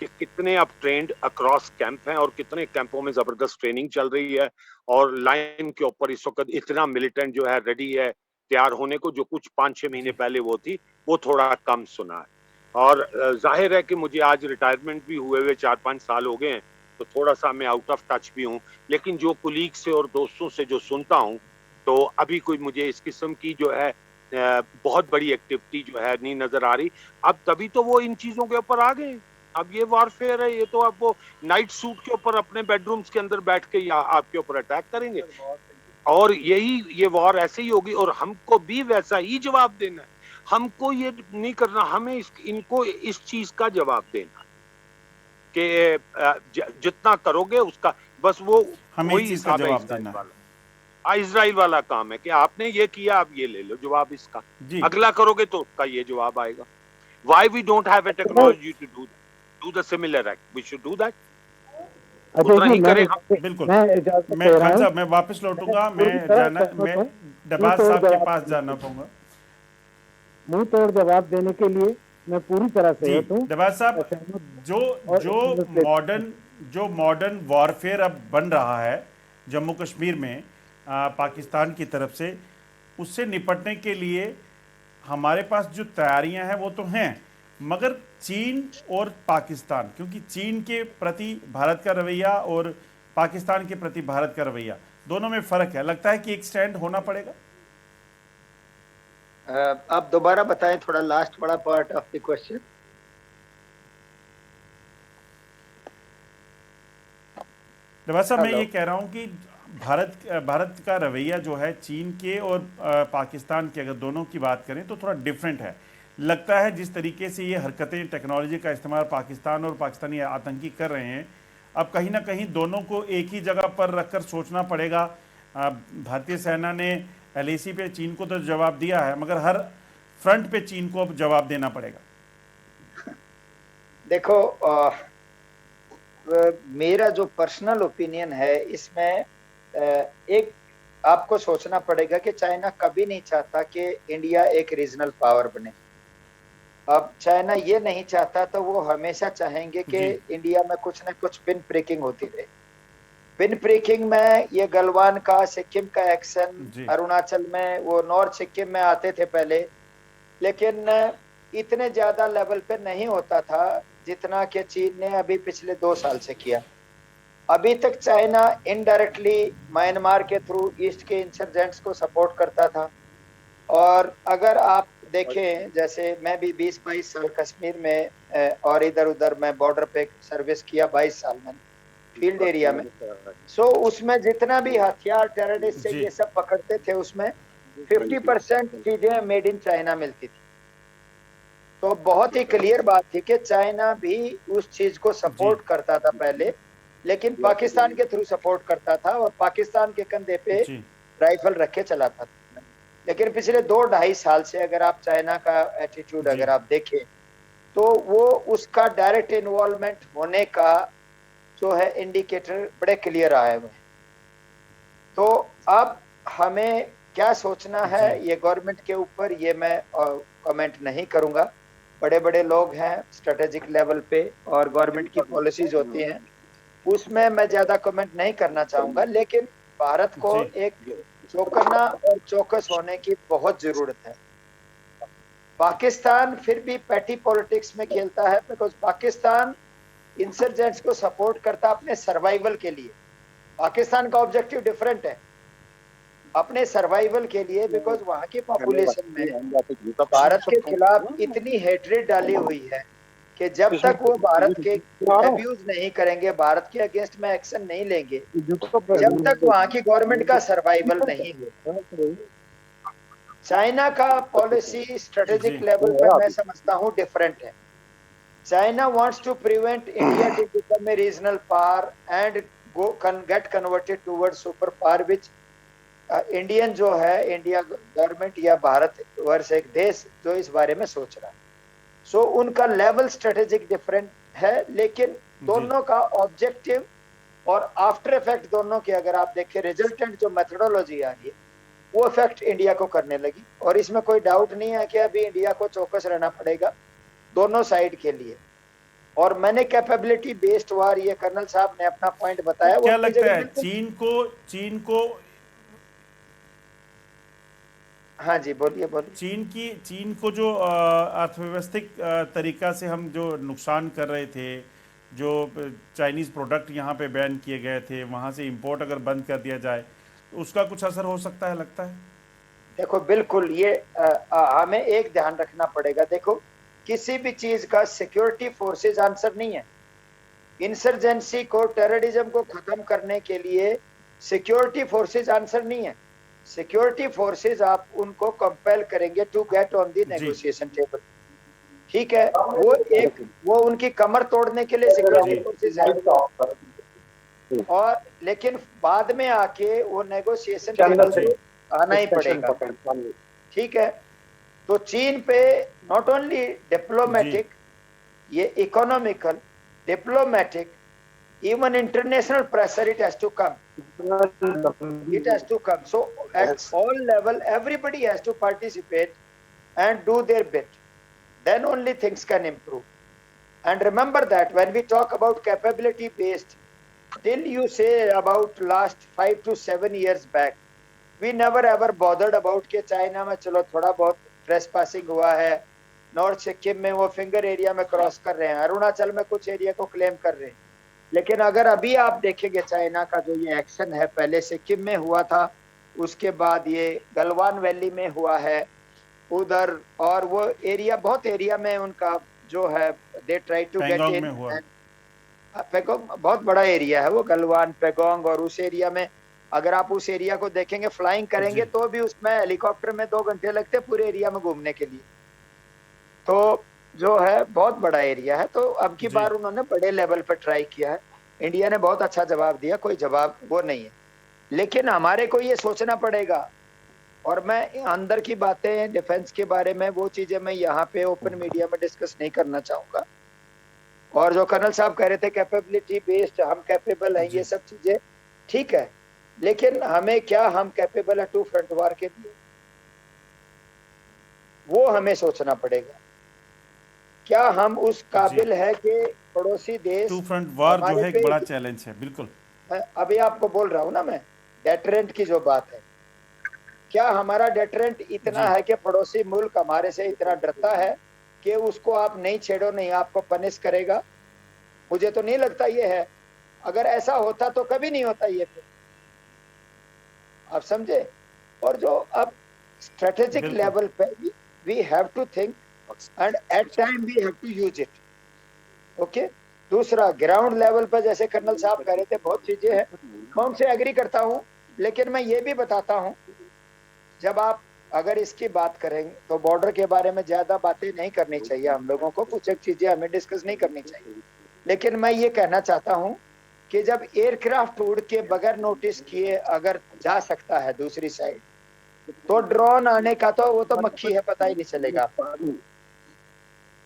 कि कितने अब ट्रेंड अक्रॉस कैंप हैं और कितने कैंपों में जबरदस्त ट्रेनिंग चल रही है और लाइन के ऊपर इस वक्त इतना मिलिटेंट जो है रेडी है तैयार होने को, जो कुछ 5-6 महीने पहले वो थी, वो थोड़ा कम सुना है। और जाहिर है कि मुझे आज रिटायरमेंट भी हुए 4-5 साल हो गए हैं, तो थोड़ा सा मैं आउट ऑफ टच भी हूँ, लेकिन जो कुलीग से और दोस्तों से जो सुनता हूँ, तो अभी कोई मुझे इस किस्म की जो है बहुत बड़ी एक्टिविटी जो है नहीं नजर आ रही। अब तभी तो वो इन चीजों के ऊपर आ गए। अब ये वॉरफेयर है, ये तो अब वो नाइट सूट के ऊपर अपने बेडरूम्स के अंदर बैठ के आपके ऊपर अटैक करेंगे और यही ये वॉर ऐसे ही होगी और हमको भी वैसा ही जवाब देना है। हमको ये नहीं करना, हमें इनको इस चीज का जवाब देना कि जितना करोगे उसका बस वो वही हिसाब है। इजराइल वाला काम है कि आपने ये किया, आप ये ले लो जवाब इसका, अगला करोगे तो उसका ये जवाब आएगा। Why we don't have a technology to do the similar act? We should do that. उतना ही करें हम। बिल्कुल। मैं खान साहब मैं वापस लौटूंगा, मैं डबास साहब के पास जाना पाऊंगा। मुंह तोड़ जवाब देने के लिए मैं पूरी तरह से डबास साहब, जो मॉडर्न वॉरफेयर अब बन रहा है जम्मू कश्मीर में पाकिस्तान की तरफ से, उससे निपटने के लिए हमारे पास जो तैयारियां हैं वो तो हैं, मगर चीन और पाकिस्तान, क्योंकि चीन के प्रति भारत का रवैया और पाकिस्तान के प्रति भारत का रवैया दोनों में फर्क है, लगता है कि एक स्टैंड होना पड़ेगा। आप दोबारा बताएं थोड़ा लास्ट वाला part of the question. Nawaz साहब, मैं ये कह रहा हूँ कि भारत का रवैया जो है चीन के और पाकिस्तान के, अगर दोनों की बात करें तो थोड़ा डिफरेंट है। लगता है जिस तरीके से ये हरकतें, टेक्नोलॉजी का इस्तेमाल पाकिस्तान और पाकिस्तानी आतंकी कर रहे हैं, अब कहीं ना कहीं दोनों को एक ही जगह पर रखकर सोचना पड़ेगा। भारतीय सेना ने LAC पे चीन को तो जवाब दिया है, मगर हर फ्रंट पे चीन को अब जवाब देना पड़ेगा। देखो, मेरा जो पर्सनल ओपिनियन है इसमें, एक आपको सोचना पड़ेगा कि चाइना कभी नहीं चाहता कि इंडिया एक रीजनल पावर बने। अब चाइना ये नहीं चाहता तो वो हमेशा चाहेंगे कि इंडिया में कुछ ना कुछ पिन ब्रेकिंग होती रहे। पिन ब्रेकिंग में ये गलवान का, सिक्किम का एक्शन, अरुणाचल में, वो नॉर्थ सिक्किम में आते थे पहले, लेकिन इतने ज्यादा लेवल पे नहीं होता था जितना कि चीन ने अभी पिछले 2 साल से किया। अभी तक चाइना इनडायरेक्टली म्यांमार के थ्रू ईस्ट के इंसर्जेंट्स को सपोर्ट करता था। और अगर आप देखें, जैसे मैं भी 20-22 साल कश्मीर में और इधर उधर मैं बॉर्डर पे सर्विस किया 22 साल में फील्ड एरिया में। सो उसमें जितना भी हथियार टेररिस्ट से ये सब पकड़ते थे उसमें 50% चीजें मेड इन चाइना मिलती थी। तो बहुत ही क्लियर बात थी कि चाइना भी उस चीज को सपोर्ट करता था पहले, लेकिन पाकिस्तान के थ्रू सपोर्ट करता था और पाकिस्तान के कंधे पे राइफल रख के चलाता था। लेकिन पिछले 2-2.5 साल से अगर आप चाइना का एटीट्यूड अगर आप देखें तो वो उसका डायरेक्ट इन्वॉल्वमेंट होने का जो है इंडिकेटर बड़े क्लियर आए हुए हैं। तो अब हमें क्या सोचना है ये गवर्नमेंट के ऊपर, ये मैं कमेंट नहीं करूंगा। बड़े बड़े लोग हैं स्ट्रेटेजिक लेवल पे और गवर्नमेंट की पॉलिसीज होती हैं, उसमें मैं ज्यादा कमेंट नहीं करना चाहूंगा। लेकिन भारत को एक चौकन्ना और चौकस होने की बहुत जरूरत है। पाकिस्तान फिर भी पैटी पॉलिटिक्स में खेलता है, बिकॉज पाकिस्तान इंसर्जेंट्स को सपोर्ट करता अपने सर्वाइवल के लिए। पाकिस्तान का ऑब्जेक्टिव डिफरेंट है, अपने सर्वाइवल के लिए, बिकॉज वहां की पॉपुलेशन में भारत के खिलाफ इतनी हेट्रेड डाली हुई है कि जब तक वो भारत के अब्यूज नहीं करेंगे, भारत के अगेंस्ट में एक्शन नहीं लेंगे, जब तक वहां की गवर्नमेंट का सर्वाइवल नहीं हो। चाइना का पॉलिसी स्ट्रेटेजिक लेवल पर मैं समझता हूँ डिफरेंट है। China wants to prevent India to become a regional power and get converted towards super power, which Indian जो है, इंडिया गवर्नमेंट या भारत वर्ष एक देश जो इस बारे में सोच रहा है। सो उनका लेवल स्ट्रेटेजिक डिफरेंट है, लेकिन दोनों का ऑब्जेक्टिव और आफ्टर इफेक्ट दोनों के अगर आप देखें, रिजल्टेंट जो मेथोडोलॉजी आ रही है वो इफेक्ट इंडिया को करने लगी। और इसमें कोई डाउट नहीं है कि अभी इंडिया को चौकस रहना पड़ेगा दोनों साइड के लिए। और मैंने कैपेबिलिटी बेस्ड वार, ये कर्नल साहब ने अपना पॉइंट बताया। क्या लगता है चीन को हाँ जी, बोलिए चीन को जो अर्थव्यवस्थिक तरीका से हम जो नुकसान कर रहे थे, जो चाइनीज प्रोडक्ट यहाँ पे बैन किए गए थे, वहाँ से इंपोर्ट अगर बंद कर दिया जाए तो उसका कुछ असर हो सकता है, लगता है? देखो बिल्कुल, ये हमें एक ध्यान रखना पड़ेगा। देखो, किसी भी चीज का सिक्योरिटी फोर्सेज आंसर नहीं है। इंसर्जेंसी को, टेररिज्म को खत्म करने के लिए सिक्योरिटी फोर्सेज आंसर नहीं है। सिक्योरिटी फोर्सेज आप उनको कंपेल करेंगे to get on the negotiation table, ठीक है। वो उनकी कमर तोड़ने के लिए सिक्योरिटी फोर्सेज है, और लेकिन बाद में आके वो नेगोशिएशन टेबल पे आना ही पड़ेगा, ठीक है। तो चीन पे नॉट ओनली डिप्लोमेटिक, ये economical, diplomatic, even international pressure, it has to come. It has to come. So at all level, everybody has to participate and do their bit. Then only things can improve. And remember that when we talk about capability based, till you say about last 5 to 7 years back, we never ever bothered about कि China में चलो थोड़ा बहुत trespassing हुआ है, north Sikkim में वो finger area में क्रॉस कर रहे हैं, अरुणाचल में कुछ एरिया को क्लेम कर रहे हैं। लेकिन अगर अभी आप देखेंगे चाइना का जो ये एक्शन है, पहले सिक्किम में हुआ था, उसके बाद ये गलवान वैली में हुआ है, उधर, और वो एरिया, बहुत एरिया में उनका जो है they try to get Pangong in. में हुआ। पेगोंग बहुत बड़ा एरिया है वो, गलवान, पेगोंग, और उस एरिया में अगर आप उस एरिया को देखेंगे, फ्लाइंग करेंगे जी। तो भी उसमें हेलीकॉप्टर में 2 घंटे लगते हैं पूरे एरिया में घूमने के लिए। तो जो है बहुत बड़ा एरिया है। तो अब की जी। बार उन्होंने बड़े लेवल पर ट्राई किया है। इंडिया ने बहुत अच्छा जवाब दिया, कोई जवाब वो नहीं है। लेकिन हमारे को ये सोचना पड़ेगा, और मैं अंदर की बातें डिफेंस के बारे में, वो चीजें मैं यहाँ पे ओपन मीडिया में डिस्कस नहीं करना चाहूंगा। और जो कर्नल साहब कह रहे थे कैपेबिलिटी बेस्ड, हम कैपेबल हैं, जी। ये सब चीजें ठीक है, लेकिन हमें क्या हम कैपेबल है 2 फ्रंट वार के लिए, वो हमें सोचना पड़ेगा। क्या हम उस काबिल है कि पड़ोसी देश 2 फ्रंट वार जो हमारे है एक पे, बड़ा चैलेंज है, बिल्कुल। अभी आपको बोल रहा हूं ना मैं, डेटरेंट की जो बात है, क्या हमारा डेटरेंट इतना जी। है कि पड़ोसी मुल्क हमारे से इतना डरता है कि उसको आप नहीं छेड़ो, नहीं आपको पनिश करेगा? मुझे तो नहीं लगता ये है। अगर ऐसा होता तो कभी नहीं होता ये, फिर आप समझे। और जो अब स्ट्रेटेजिक बिल्कुल। लेवल पे we have to think and at time we have to use it. Okay. दूसरा, ग्राउंड लेवल पर जैसे कर्नल साहब कह रहे थे, बहुत चीजें हैं, मैं उनसे एग्री करता हूं, लेकिन मैं ये भी बताता हूं, जब आप अगर इसकी बात करेंगे तो बॉर्डर के बारे में ज्यादा बातें नहीं करनी चाहिए हम लोगों को, कुछ एक चीजें हमें डिस्कस नहीं करनी चाहिए। लेकिन मैं ये कहना चाहता हूं कि जब एयरक्राफ्ट उड़ के बगैर नोटिस किए अगर जा सकता है दूसरी साइड, तो ड्रोन आने का तो वो तो मक्खी है, पता ही नहीं चलेगा।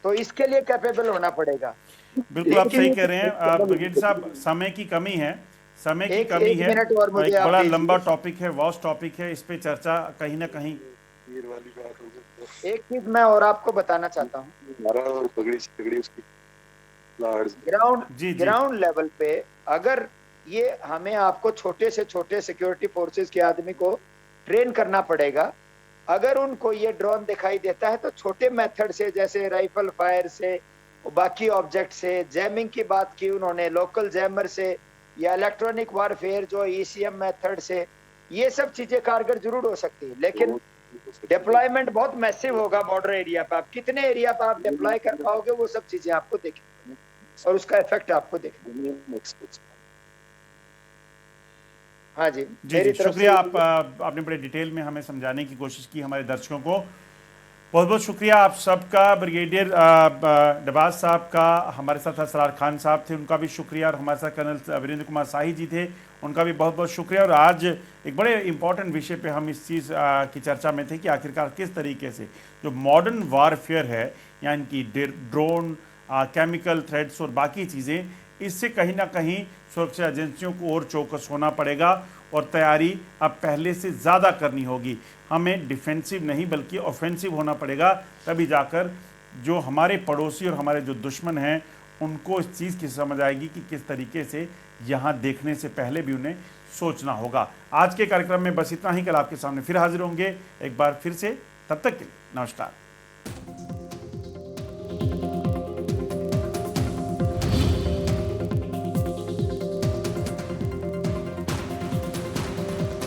तो इसके लिए कैपेबल होना पड़ेगा। बिल्कुल आप सही कह रहे हैं ब्रिगेडियर साहब, समय की कमी है, समय की कमी एक है। मिनट और मुझे एक आप बड़ा दीजिए। लंबा टॉपिक है, वास्ट टॉपिक है, इस पे चर्चा कहीं ना कहीं। एक चीज मैं और आपको बताना चाहता हूँ, जी। ग्राउंड लेवल पे अगर ये हमें आपको छोटे से छोटे सिक्योरिटी फोर्सेस के आदमी को ट्रेन करना पड़ेगा। अगर उनको ये ड्रोन दिखाई देता है तो छोटे मेथड से, जैसे राइफल फायर से, बाकी ऑब्जेक्ट से, जैमिंग की बात की उन्होंने, लोकल जैमर से, या इलेक्ट्रॉनिक वारफेयर जो ईसीएम मेथड से, ये सब चीजें कारगर जरूर हो सकती है। लेकिन डिप्लॉयमेंट बहुत मैसिव होगा बॉर्डर एरिया पे। आप कितने एरिया पे आप डिप्लॉय कर पाओगे, वो सब चीजें आपको देखनी और उसका इफेक्ट आपको देखना। हाँ जी, जी मेरी जी, तरफ शुक्रिया। से आपने बड़े डिटेल में हमें समझाने की कोशिश की हमारे दर्शकों को। बहुत बहुत शुक्रिया आप सबका। ब्रिगेडियर डबाज साहब का, हमारे साथ असरार खान साहब थे, उनका भी शुक्रिया, और हमारे साथ कर्नल वीरेंद्र कुमार शाही जी थे, उनका भी बहुत बहुत शुक्रिया। और आज एक बड़े इंपॉर्टेंट विषय पे हम इस चीज़ की चर्चा में थे कि आखिरकार किस तरीके से जो मॉडर्न वारफेयर है, यानी कि ड्रोन, केमिकल थ्रेड्स और बाकी चीज़ें, इससे कहीं ना कहीं सुरक्षा एजेंसियों को और चौकस होना पड़ेगा और तैयारी अब पहले से ज़्यादा करनी होगी। हमें डिफेंसिव नहीं बल्कि ऑफेंसिव होना पड़ेगा, तभी जाकर जो हमारे पड़ोसी और हमारे जो दुश्मन हैं उनको इस चीज़ की समझ आएगी कि किस तरीके से यहाँ देखने से पहले भी उन्हें सोचना होगा। आज के कार्यक्रम में बस इतना ही। कल आपके सामने फिर हाजिर होंगे एक बार फिर से, तब तक के लिए नमस्कार।